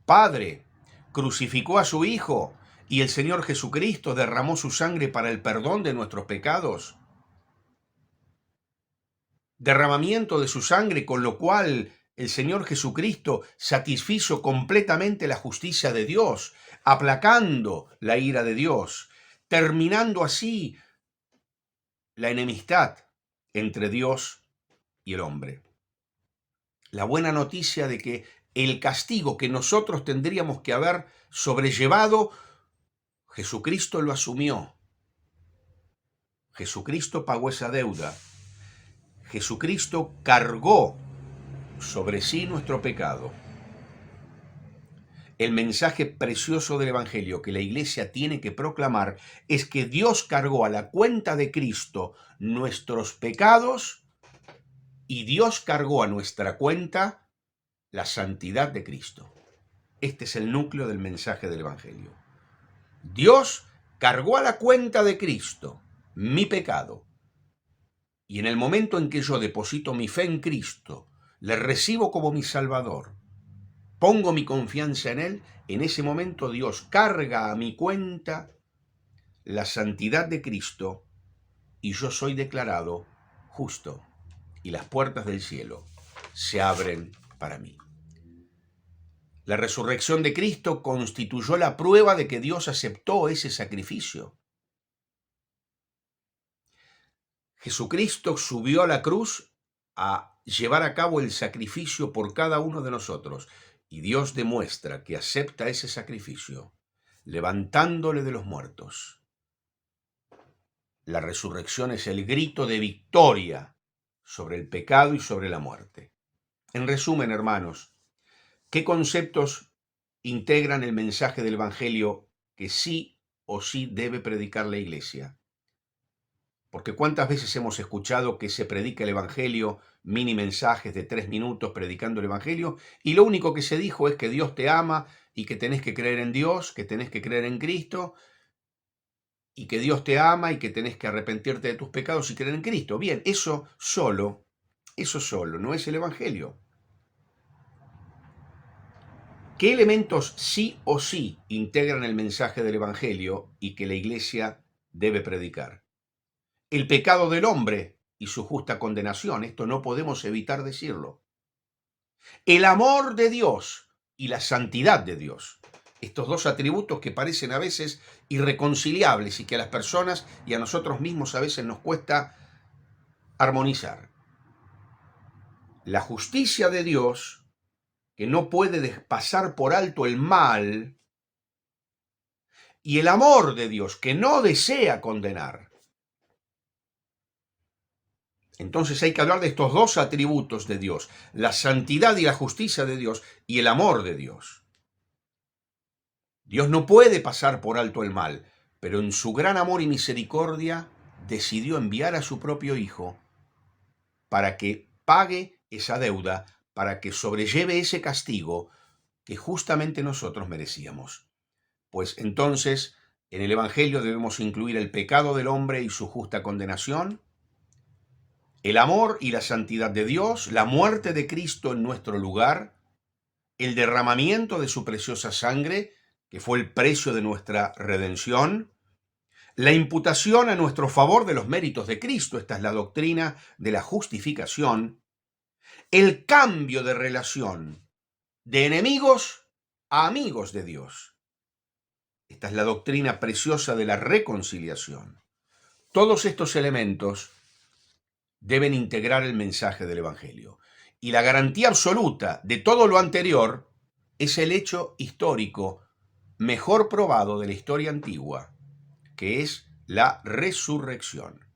[SPEAKER 6] Padre, crucificó a su Hijo y el Señor Jesucristo derramó su sangre para el perdón de nuestros pecados. Derramamiento de su sangre, con lo cual el Señor Jesucristo satisfizo completamente la justicia de Dios, aplacando la ira de Dios, terminando así la enemistad entre Dios y el hombre. La buena noticia de que el castigo que nosotros tendríamos que haber sobrellevado, Jesucristo lo asumió. Jesucristo pagó esa deuda. Jesucristo cargó sobre sí nuestro pecado. El mensaje precioso del Evangelio que la Iglesia tiene que proclamar es que Dios cargó a la cuenta de Cristo nuestros pecados y Dios cargó a nuestra cuenta la santidad de Cristo. Este es el núcleo del mensaje del Evangelio. Dios cargó a la cuenta de Cristo mi pecado. Y en el momento en que yo deposito mi fe en Cristo, le recibo como mi Salvador, pongo mi confianza en Él, en ese momento Dios carga a mi cuenta la santidad de Cristo y yo soy declarado justo y las puertas del cielo se abren para mí. La resurrección de Cristo constituyó la prueba de que Dios aceptó ese sacrificio. Jesucristo subió a la cruz a llevar a cabo el sacrificio por cada uno de nosotros. Y Dios demuestra que acepta ese sacrificio, levantándole de los muertos. La resurrección es el grito de victoria sobre el pecado y sobre la muerte. En resumen, hermanos, ¿qué conceptos integran el mensaje del Evangelio que sí o sí debe predicar la Iglesia? Porque ¿cuántas veces hemos escuchado que se predica el Evangelio, mini mensajes de 3 minutos predicando el Evangelio, y lo único que se dijo es que Dios te ama y que tenés que creer en Dios, que tenés que creer en Cristo, y que Dios te ama y que tenés que arrepentirte de tus pecados y creer en Cristo. Bien, eso solo no es el Evangelio. ¿Qué elementos sí o sí integran el mensaje del Evangelio y que la Iglesia debe predicar? El pecado del hombre y su justa condenación, esto no podemos evitar decirlo. El amor de Dios y la santidad de Dios, estos dos atributos que parecen a veces irreconciliables y que a las personas y a nosotros mismos a veces nos cuesta armonizar. La justicia de Dios, que no puede pasar por alto el mal, y el amor de Dios, que no desea condenar. Entonces hay que hablar de estos dos atributos de Dios, la santidad y la justicia de Dios y el amor de Dios. Dios no puede pasar por alto el mal, pero en su gran amor y misericordia decidió enviar a su propio Hijo para que pague esa deuda, para que sobrelleve ese castigo que justamente nosotros merecíamos. Pues entonces, en el Evangelio debemos incluir el pecado del hombre y su justa condenación, el amor y la santidad de Dios, la muerte de Cristo en nuestro lugar, el derramamiento de su preciosa sangre, que fue el precio de nuestra redención, la imputación a nuestro favor de los méritos de Cristo, esta es la doctrina de la justificación, el cambio de relación de enemigos a amigos de Dios. Esta es la doctrina preciosa de la reconciliación. Todos estos elementos deben integrar el mensaje del Evangelio. Y la garantía absoluta de todo lo anterior es el hecho histórico mejor probado de la historia antigua, que es la resurrección.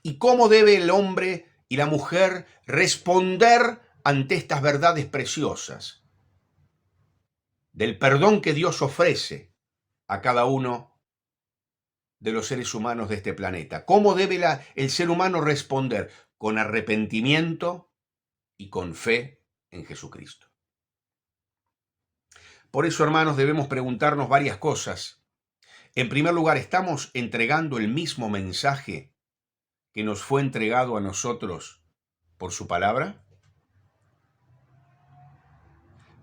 [SPEAKER 6] ¿Y cómo debe el hombre y la mujer responder ante estas verdades preciosas? Del perdón que Dios ofrece a cada uno de los seres humanos de este planeta. ¿Cómo debe el ser humano responder? Con arrepentimiento y con fe en Jesucristo. Por eso, hermanos, debemos preguntarnos varias cosas. En primer lugar, ¿estamos entregando el mismo mensaje que nos fue entregado a nosotros por su palabra?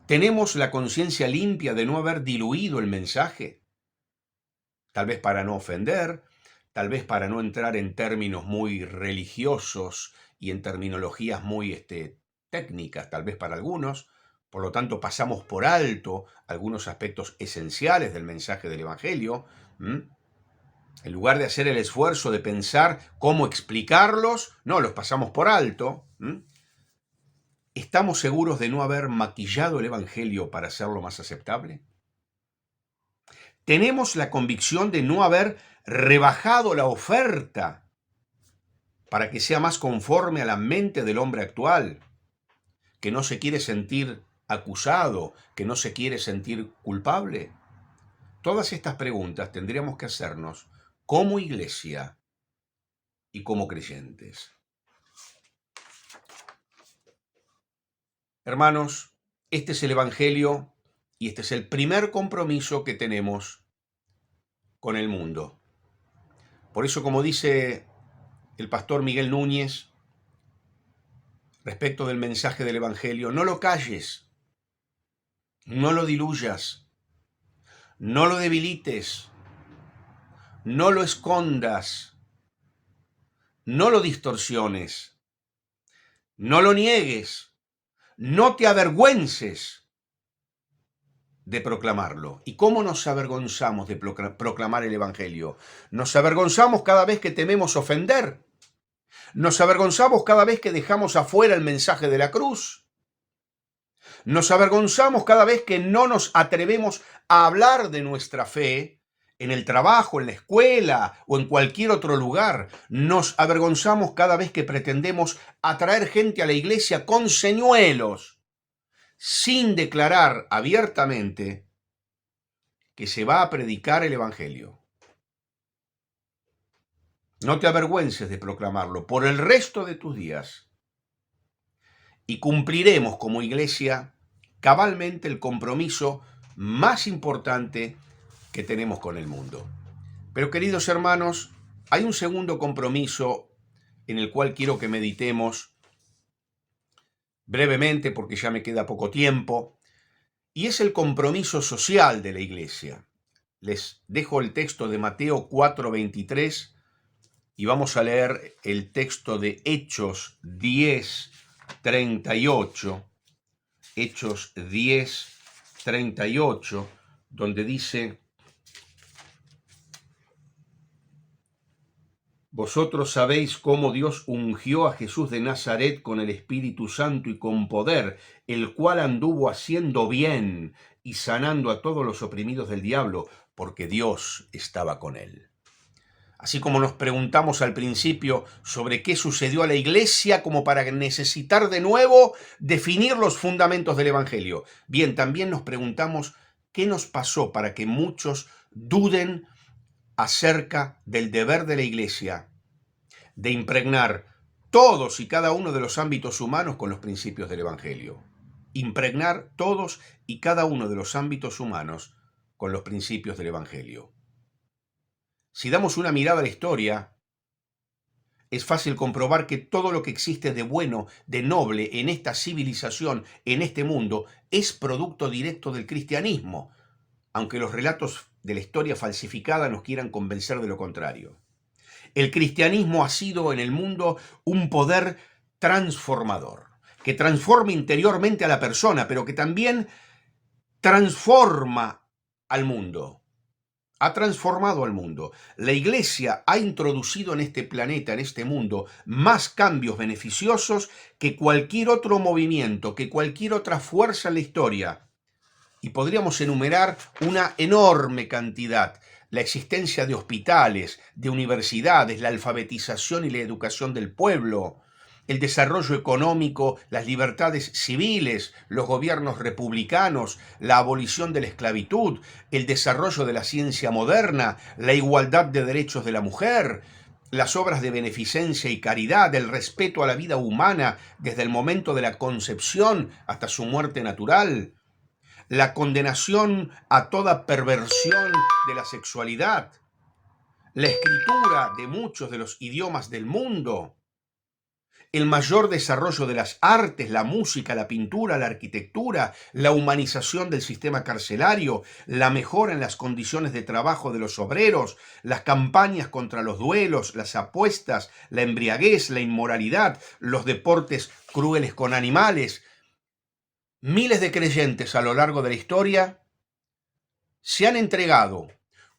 [SPEAKER 6] ¿Tenemos la conciencia limpia de no haber diluido el mensaje? Tal vez para no ofender, tal vez para no entrar en términos muy religiosos y en terminologías muy técnicas, tal vez para algunos. Por lo tanto, pasamos por alto algunos aspectos esenciales del mensaje del Evangelio. En lugar de hacer el esfuerzo de pensar cómo explicarlos, no, los pasamos por alto. ¿Estamos seguros de no haber maquillado el Evangelio para hacerlo más aceptable? ¿Tenemos la convicción de no haber rebajado la oferta para que sea más conforme a la mente del hombre actual, que no se quiere sentir acusado, que no se quiere sentir culpable? Todas estas preguntas tendríamos que hacernos como iglesia y como creyentes. Hermanos, este es el Evangelio y este es el primer compromiso que tenemos con el mundo. Por eso, como dice el pastor Miguel Núñez, respecto del mensaje del Evangelio, no lo calles, no lo diluyas, no lo debilites, no lo escondas, no lo distorsiones, no lo niegues, no te avergüences de proclamarlo. ¿Y cómo nos avergonzamos de proclamar el Evangelio? Nos avergonzamos cada vez que tememos ofender. Nos avergonzamos cada vez que dejamos afuera el mensaje de la cruz. Nos avergonzamos cada vez que no nos atrevemos a hablar de nuestra fe en el trabajo, en la escuela o en cualquier otro lugar. Nos avergonzamos cada vez que pretendemos atraer gente a la iglesia con señuelos, sin declarar abiertamente que se va a predicar el Evangelio. No te avergüences de proclamarlo por el resto de tus días. Y cumpliremos como iglesia cabalmente el compromiso más importante que tenemos con el mundo. Pero queridos hermanos, hay un segundo compromiso en el cual quiero que meditemos brevemente porque ya me queda poco tiempo, y es el compromiso social de la Iglesia. Les dejo el texto de Mateo 4:23 y vamos a leer el texto de Hechos 10:38, Hechos 10:38, donde dice: Vosotros sabéis cómo Dios ungió a Jesús de Nazaret con el Espíritu Santo y con poder, el cual anduvo haciendo bien y sanando a todos los oprimidos del diablo, porque Dios estaba con él. Así como nos preguntamos al principio sobre qué sucedió a la Iglesia como para necesitar de nuevo definir los fundamentos del Evangelio. Bien, también nos preguntamos qué nos pasó para que muchos duden acerca del deber de la Iglesia de impregnar todos y cada uno de los ámbitos humanos con los principios del Evangelio. Impregnar todos y cada uno de los ámbitos humanos con los principios del Evangelio. Si damos una mirada a la historia, es fácil comprobar que todo lo que existe de bueno, de noble en esta civilización, en este mundo, es producto directo del cristianismo, aunque los relatos de la historia falsificada nos quieran convencer de lo contrario. El cristianismo ha sido en el mundo un poder transformador, que transforma interiormente a la persona, pero que también transforma al mundo. Ha transformado al mundo. La Iglesia ha introducido en este planeta, en este mundo, más cambios beneficiosos que cualquier otro movimiento, que cualquier otra fuerza en la historia. Y podríamos enumerar una enorme cantidad: la existencia de hospitales, de universidades, la alfabetización y la educación del pueblo, el desarrollo económico, las libertades civiles, los gobiernos republicanos, la abolición de la esclavitud, el desarrollo de la ciencia moderna, la igualdad de derechos de la mujer, las obras de beneficencia y caridad, el respeto a la vida humana desde el momento de la concepción hasta su muerte natural, la condenación a toda perversión de la sexualidad, la escritura de muchos de los idiomas del mundo, el mayor desarrollo de las artes, la música, la pintura, la arquitectura, la humanización del sistema carcelario, la mejora en las condiciones de trabajo de los obreros, las campañas contra los duelos, las apuestas, la embriaguez, la inmoralidad, los deportes crueles con animales. Miles de creyentes a lo largo de la historia se han entregado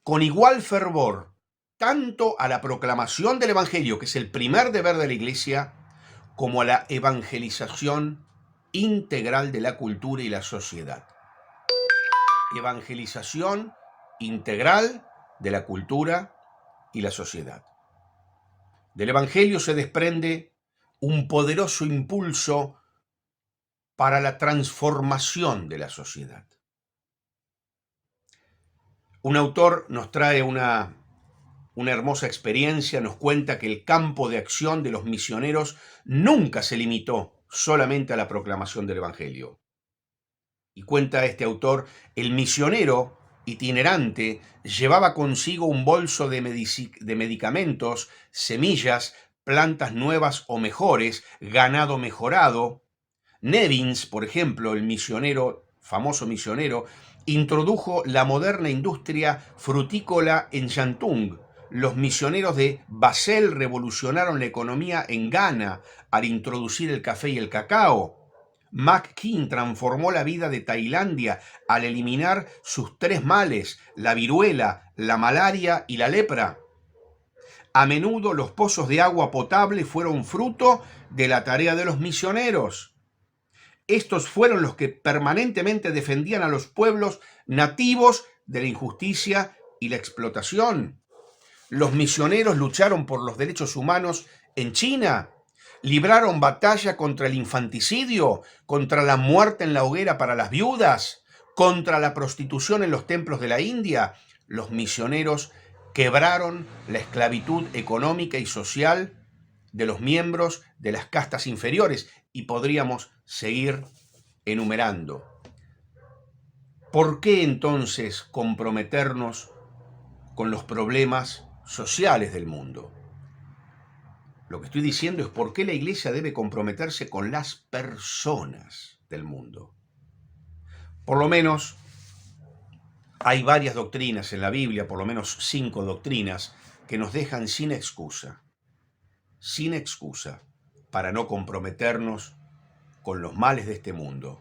[SPEAKER 6] con igual fervor tanto a la proclamación del Evangelio, que es el primer deber de la Iglesia, como a la evangelización integral de la cultura y la sociedad. Evangelización integral de la cultura y la sociedad. Del Evangelio se desprende un poderoso impulso para la transformación de la sociedad. Un autor nos trae una hermosa experiencia, nos cuenta que el campo de acción de los misioneros nunca se limitó solamente a la proclamación del Evangelio. Y cuenta este autor, el misionero itinerante llevaba consigo un bolso de medicamentos, semillas, plantas nuevas o mejores, ganado mejorado. Nevins, por ejemplo, el misionero, famoso misionero, introdujo la moderna industria frutícola en Shantung. Los misioneros de Basel revolucionaron la economía en Ghana al introducir el café y el cacao. McKean transformó la vida de Tailandia al eliminar sus 3 males, la viruela, la malaria y la lepra. A menudo los pozos de agua potable fueron fruto de la tarea de los misioneros. Estos fueron los que permanentemente defendían a los pueblos nativos de la injusticia y la explotación. Los misioneros lucharon por los derechos humanos en China, libraron batalla contra el infanticidio, contra la muerte en la hoguera para las viudas, contra la prostitución en los templos de la India. Los misioneros quebraron la esclavitud económica y social de los miembros de las castas inferiores, y podríamos seguir enumerando. ¿Por qué entonces comprometernos con los problemas sociales del mundo. Lo que estoy diciendo es por qué la Iglesia debe comprometerse con las personas del mundo. Por lo menos hay varias doctrinas en la Biblia, por lo menos 5 doctrinas, que nos dejan sin excusa para no comprometernos con los males de este mundo,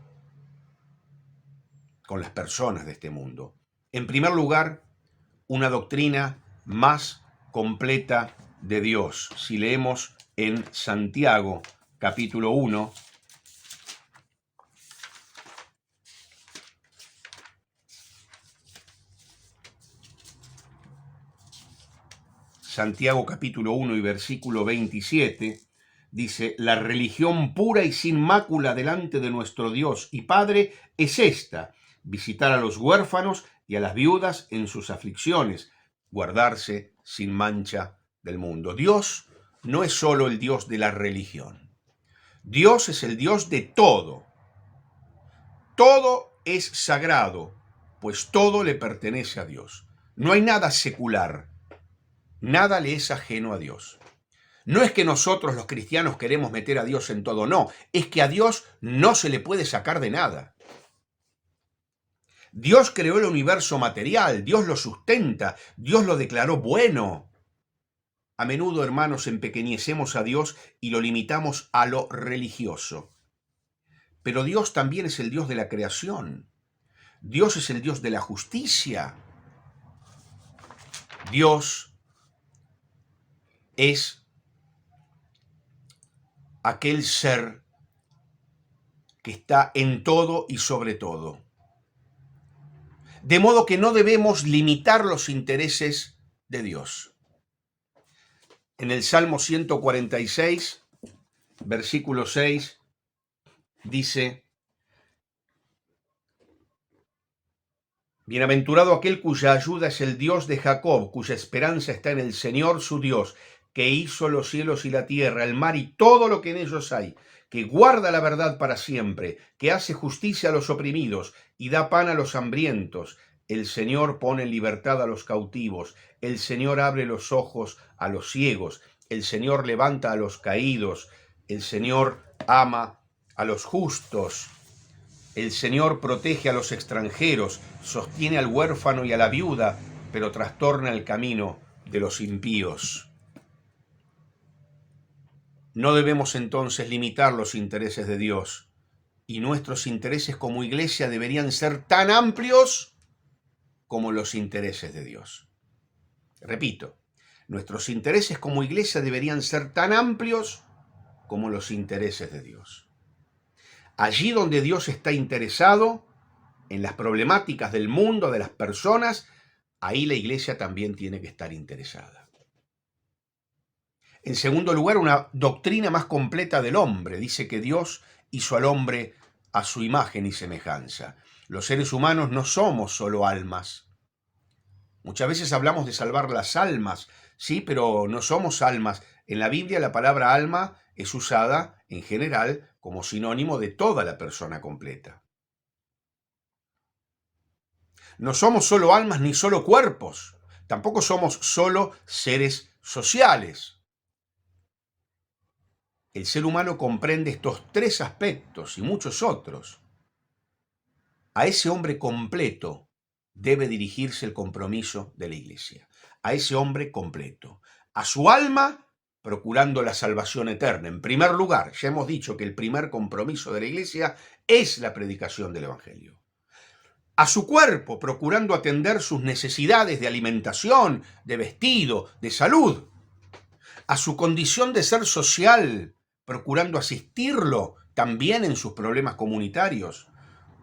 [SPEAKER 6] con las personas de este mundo. En primer lugar, una doctrina más completa de Dios. Si leemos en Santiago, capítulo 1, Santiago capítulo 1 y versículo 27, dice: la religión pura y sin mácula delante de nuestro Dios y Padre es esta: visitar a los huérfanos y a las viudas en sus aflicciones, guardarse sin mancha del mundo. Dios no es solo el Dios de la religión. Dios es el Dios de todo. Todo es sagrado, pues todo le pertenece a Dios. No hay nada secular. Nada le es ajeno a Dios. No es que nosotros los cristianos queremos meter a Dios en todo, no. Es que a Dios no se le puede sacar de nada. Dios creó el universo material, Dios lo sustenta, Dios lo declaró bueno. A menudo, hermanos, empequeñecemos a Dios y lo limitamos a lo religioso. Pero Dios también es el Dios de la creación. Dios es el Dios de la justicia. Dios es aquel ser que está en todo y sobre todo. De modo que no debemos limitar los intereses de Dios. En el Salmo 146, versículo 6, dice: bienaventurado aquel cuya ayuda es el Dios de Jacob, cuya esperanza está en el Señor su Dios, que hizo los cielos y la tierra, el mar y todo lo que en ellos hay, que guarda la verdad para siempre, que hace justicia a los oprimidos y da pan a los hambrientos. El Señor pone en libertad a los cautivos, el Señor abre los ojos a los ciegos, el Señor levanta a los caídos, el Señor ama a los justos, el Señor protege a los extranjeros, sostiene al huérfano y a la viuda, pero trastorna el camino de los impíos. No debemos entonces limitar los intereses de Dios, y nuestros intereses como iglesia deberían ser tan amplios como los intereses de Dios. Repito, nuestros intereses como iglesia deberían ser tan amplios como los intereses de Dios. Allí donde Dios está interesado en las problemáticas del mundo, de las personas, ahí la iglesia también tiene que estar interesada. En segundo lugar, una doctrina más completa del hombre. Dice que Dios hizo al hombre a su imagen y semejanza. Los seres humanos no somos solo almas. Muchas veces hablamos de salvar las almas, sí, pero no somos almas. En la Biblia la palabra alma es usada en general como sinónimo de toda la persona completa. No somos solo almas ni solo cuerpos. Tampoco somos solo seres sociales. El ser humano comprende estos 3 aspectos y muchos otros. A ese hombre completo debe dirigirse el compromiso de la iglesia. A ese hombre completo. A su alma, procurando la salvación eterna. En primer lugar, ya hemos dicho que el primer compromiso de la iglesia es la predicación del evangelio. A su cuerpo, procurando atender sus necesidades de alimentación, de vestido, de salud. A su condición de ser social, procurando asistirlo también en sus problemas comunitarios.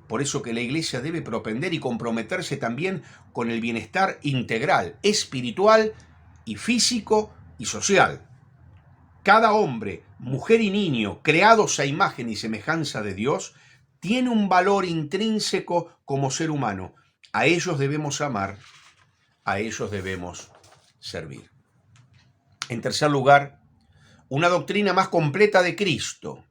[SPEAKER 6] Por eso que la iglesia debe propender y comprometerse también con el bienestar integral, espiritual y físico y social. Cada hombre, mujer y niño, creados a imagen y semejanza de Dios, tiene un valor intrínseco como ser humano. A ellos debemos amar, a ellos debemos servir. En tercer lugar, una doctrina más completa de Cristo.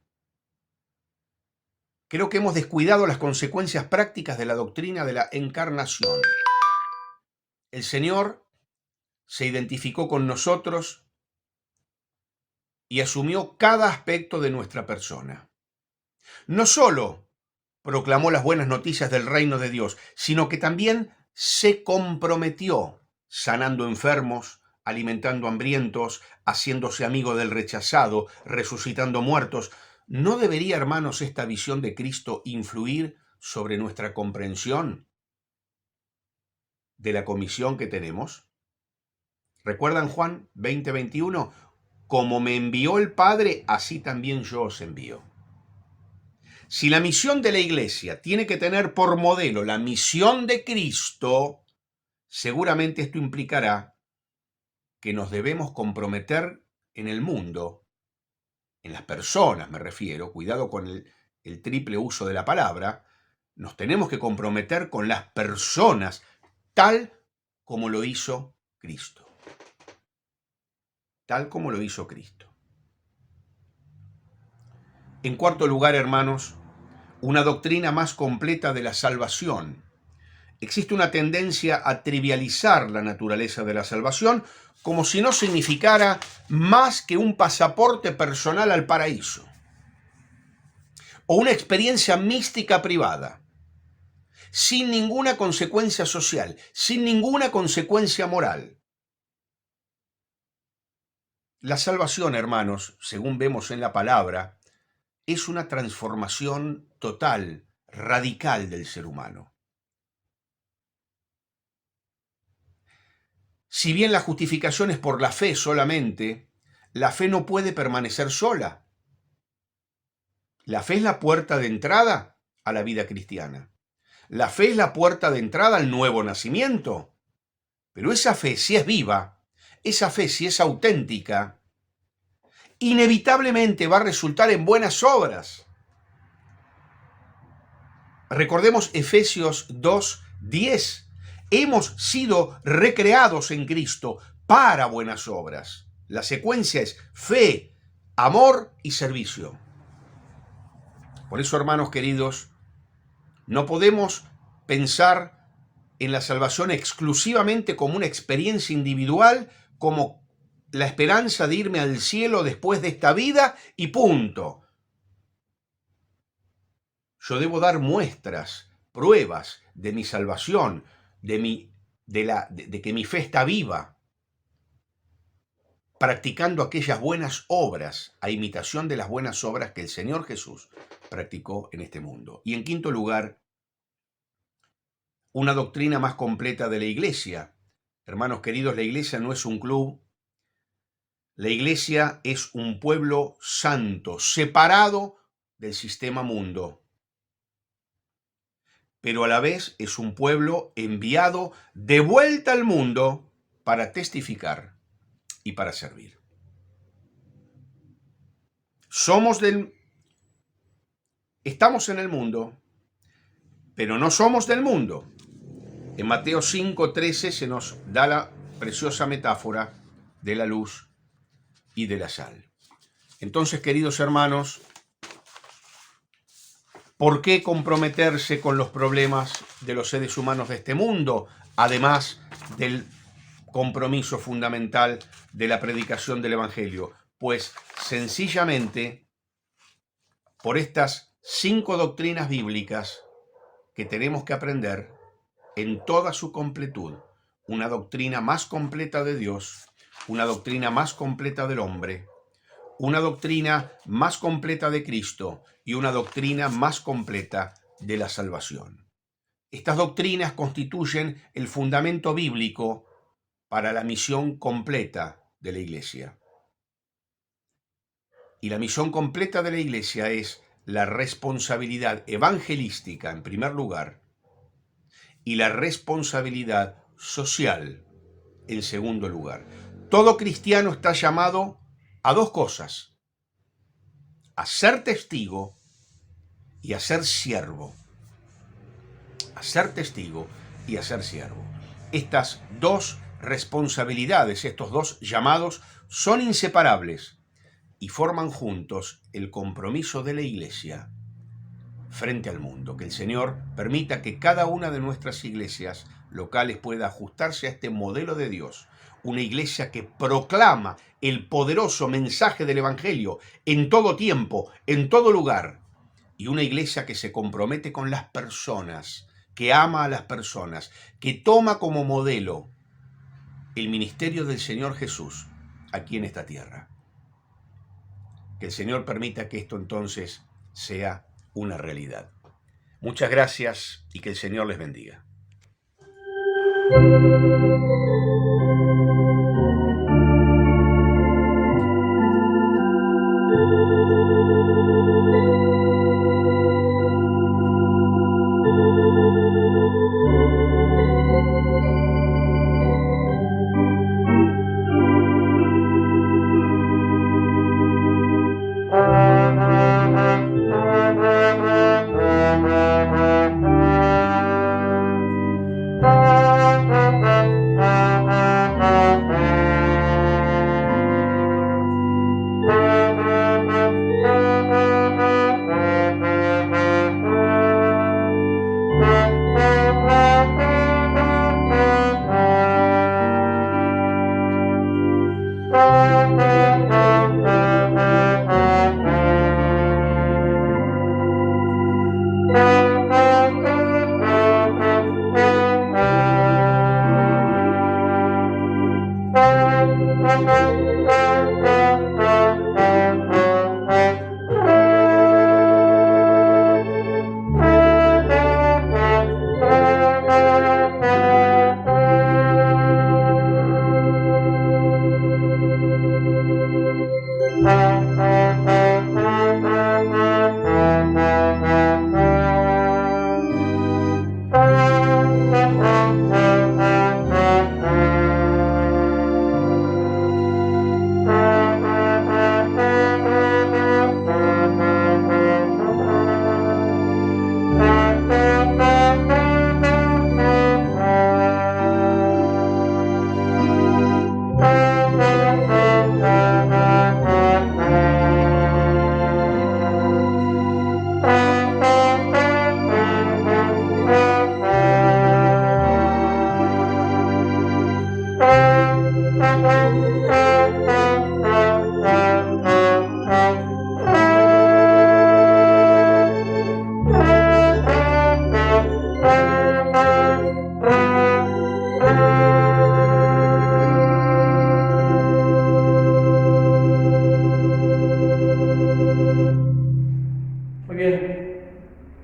[SPEAKER 6] Creo que hemos descuidado las consecuencias prácticas de la doctrina de la encarnación. El Señor se identificó con nosotros y asumió cada aspecto de nuestra persona. No solo proclamó las buenas noticias del reino de Dios, sino que también se comprometió, sanando enfermos, alimentando hambrientos, haciéndose amigo del rechazado, resucitando muertos. ¿No debería, hermanos, esta visión de Cristo influir sobre nuestra comprensión de la comisión que tenemos? ¿Recuerdan Juan 20:21? Como me envió el Padre, así también yo os envío. Si la misión de la Iglesia tiene que tener por modelo la misión de Cristo, seguramente esto implicará que nos debemos comprometer en el mundo, en las personas me refiero, cuidado con el triple uso de la palabra, nos tenemos que comprometer con las personas tal como lo hizo Cristo. Tal como lo hizo Cristo. En cuarto lugar, hermanos, una doctrina más completa de la salvación. Existe una tendencia a trivializar la naturaleza de la salvación como si no significara más que un pasaporte personal al paraíso o una experiencia mística privada, sin ninguna consecuencia social, sin ninguna consecuencia moral. La salvación, hermanos, según vemos en la palabra, es una transformación total, radical del ser humano. Si bien la justificación es por la fe solamente, la fe no puede permanecer sola. La fe es la puerta de entrada a la vida cristiana. La fe es la puerta de entrada al nuevo nacimiento. Pero esa fe, si es viva, esa fe, si es auténtica, inevitablemente va a resultar en buenas obras. Recordemos Efesios 2:10. Hemos sido recreados en Cristo para buenas obras. La secuencia es fe, amor y servicio. Por eso, hermanos queridos, no podemos pensar en la salvación exclusivamente como una experiencia individual, como la esperanza de irme al cielo después de esta vida y punto. Yo debo dar muestras, pruebas de mi salvación, de que mi fe está viva, practicando aquellas buenas obras, a imitación de las buenas obras que el Señor Jesús practicó en este mundo. Y en quinto lugar, una doctrina más completa de la Iglesia. Hermanos queridos, la Iglesia no es un club. La Iglesia es un pueblo santo, separado del sistema mundo. Pero a la vez es un pueblo enviado de vuelta al mundo para testificar y para servir. Estamos en el mundo, pero no somos del mundo. En Mateo 5:13 se nos da la preciosa metáfora de la luz y de la sal. Entonces, queridos hermanos, ¿por qué comprometerse con los problemas de los seres humanos de este mundo, además del compromiso fundamental de la predicación del Evangelio? Pues sencillamente por estas 5 doctrinas bíblicas que tenemos que aprender en toda su completud. Una doctrina más completa de Dios, una doctrina más completa del hombre, una doctrina más completa de Cristo y una doctrina más completa de la salvación. Estas doctrinas constituyen el fundamento bíblico para la misión completa de la Iglesia. Y la misión completa de la Iglesia es la responsabilidad evangelística, en primer lugar, y la responsabilidad social, en segundo lugar. Todo cristiano está llamado a 2 cosas: a ser testigo y a ser siervo. A ser testigo y a ser siervo. Estas 2 responsabilidades, estos 2 llamados, son inseparables y forman juntos el compromiso de la Iglesia frente al mundo. Que el Señor permita que cada una de nuestras iglesias locales pueda ajustarse a este modelo de Dios, una iglesia que proclama el poderoso mensaje del Evangelio en todo tiempo, en todo lugar, y una iglesia que se compromete con las personas, que ama a las personas, que toma como modelo el ministerio del Señor Jesús aquí en esta tierra. Que el Señor permita que esto entonces sea una realidad. Muchas gracias y que el Señor les bendiga.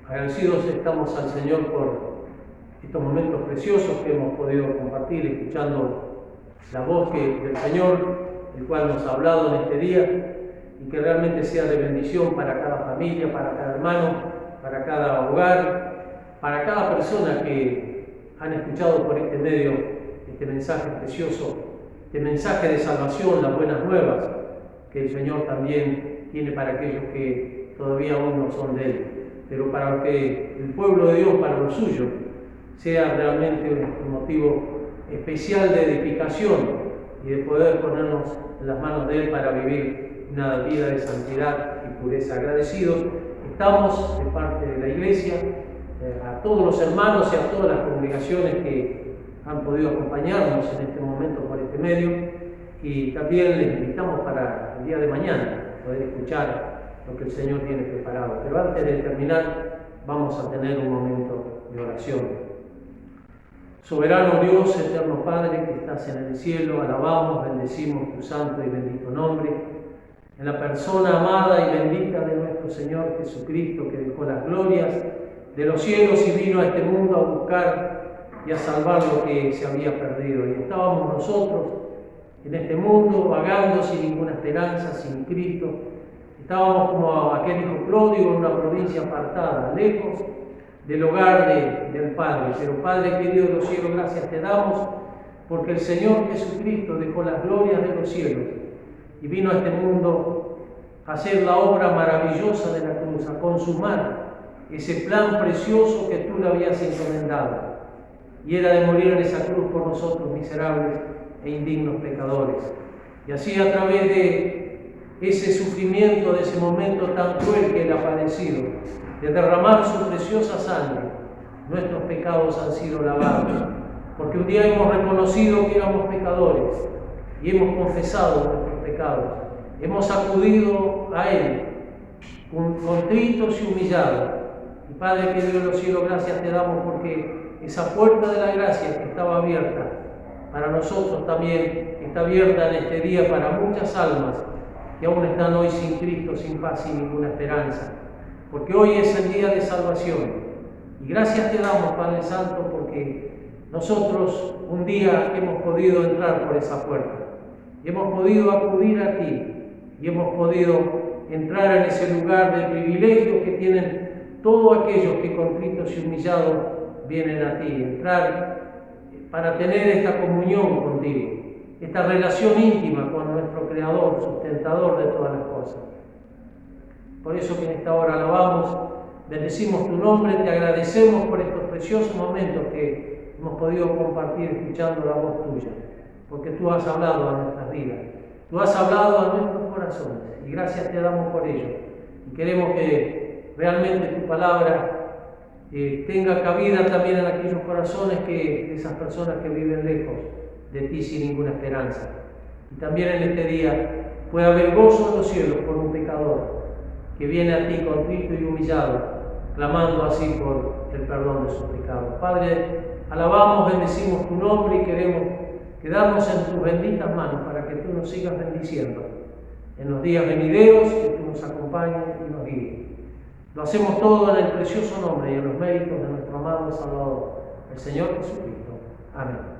[SPEAKER 3] Agradecidos estamos al Señor por estos momentos preciosos que hemos podido compartir, escuchando la voz del Señor, el cual nos ha hablado en este día, y que realmente sea de bendición para cada familia, para cada hermano, para cada hogar, para cada persona que han escuchado por este medio este mensaje precioso, este mensaje de salvación, las buenas nuevas que el Señor también tiene para aquellos que todavía aún no son de Él. Pero para que el pueblo de Dios, para los suyos, sea realmente un motivo especial de edificación y de poder ponernos en las manos de Él para vivir una vida de santidad y pureza. Agradecidos estamos de parte de la Iglesia, a todos los hermanos y a todas las congregaciones que han podido acompañarnos en este momento por este medio, y también les invitamos para el día de mañana poder escuchar lo que el Señor tiene preparado. Pero antes de terminar, vamos a tener un momento de oración. Soberano Dios, eterno Padre, que estás en el cielo, alabamos, bendecimos tu santo y bendito nombre, en la persona amada y bendita de nuestro Señor Jesucristo, que dejó las glorias de los cielos y vino a este mundo a buscar y a salvar lo que se había perdido. Y estábamos nosotros en este mundo vagando sin ninguna esperanza, sin Cristo. Estábamos como aquel hijo pródigo en una provincia apartada, lejos del hogar del Padre. Pero Padre querido de los cielos, gracias te damos porque el Señor Jesucristo dejó las glorias de los cielos y vino a este mundo a hacer la obra maravillosa de la cruz, a consumar ese plan precioso que tú le habías encomendado, y era de morir en esa cruz por nosotros miserables e indignos pecadores. Y así, a través de ese sufrimiento, de ese momento tan cruel que Él ha padecido, de derramar su preciosa sangre, nuestros pecados han sido lavados. porque un día hemos reconocido que éramos pecadores y hemos confesado nuestros pecados. Hemos acudido a Él, contritos y humillados. Y Padre, que Dios de los cielos, gracias te damos porque esa puerta de la gracia que estaba abierta para nosotros también está abierta en este día para muchas almas que aún están hoy sin Cristo, sin paz y ninguna esperanza. Porque hoy es el día de salvación. Y gracias te damos, Padre Santo, porque nosotros un día hemos podido entrar por esa puerta. Y hemos podido acudir a ti. Y hemos podido entrar en ese lugar de privilegio que tienen todos aquellos que contritos y humillados vienen a ti. Entrar para tener esta comunión contigo, esta relación íntima con nuestro Creador, sustentador de todas las cosas. Por eso que en esta hora alabamos, bendecimos tu nombre, te agradecemos por estos preciosos momentos que hemos podido compartir escuchando la voz tuya, porque tú has hablado a nuestras vidas, tú has hablado a nuestros corazones, y gracias te damos por ello. Y queremos que realmente tu palabra tenga cabida también en aquellos corazones de esas personas que viven lejos de ti sin ninguna esperanza. Y también en este día puede haber gozo en los cielos por un pecador que viene a ti contrito y humillado, clamando así por el perdón de sus pecados. Padre, alabamos, bendecimos tu nombre y queremos quedarnos en tus benditas manos para que tú nos sigas bendiciendo en los días venideros, que tú nos acompañes y nos guíes. Lo hacemos todo en el precioso nombre y en los méritos de nuestro amado Salvador, el Señor Jesucristo. Amén.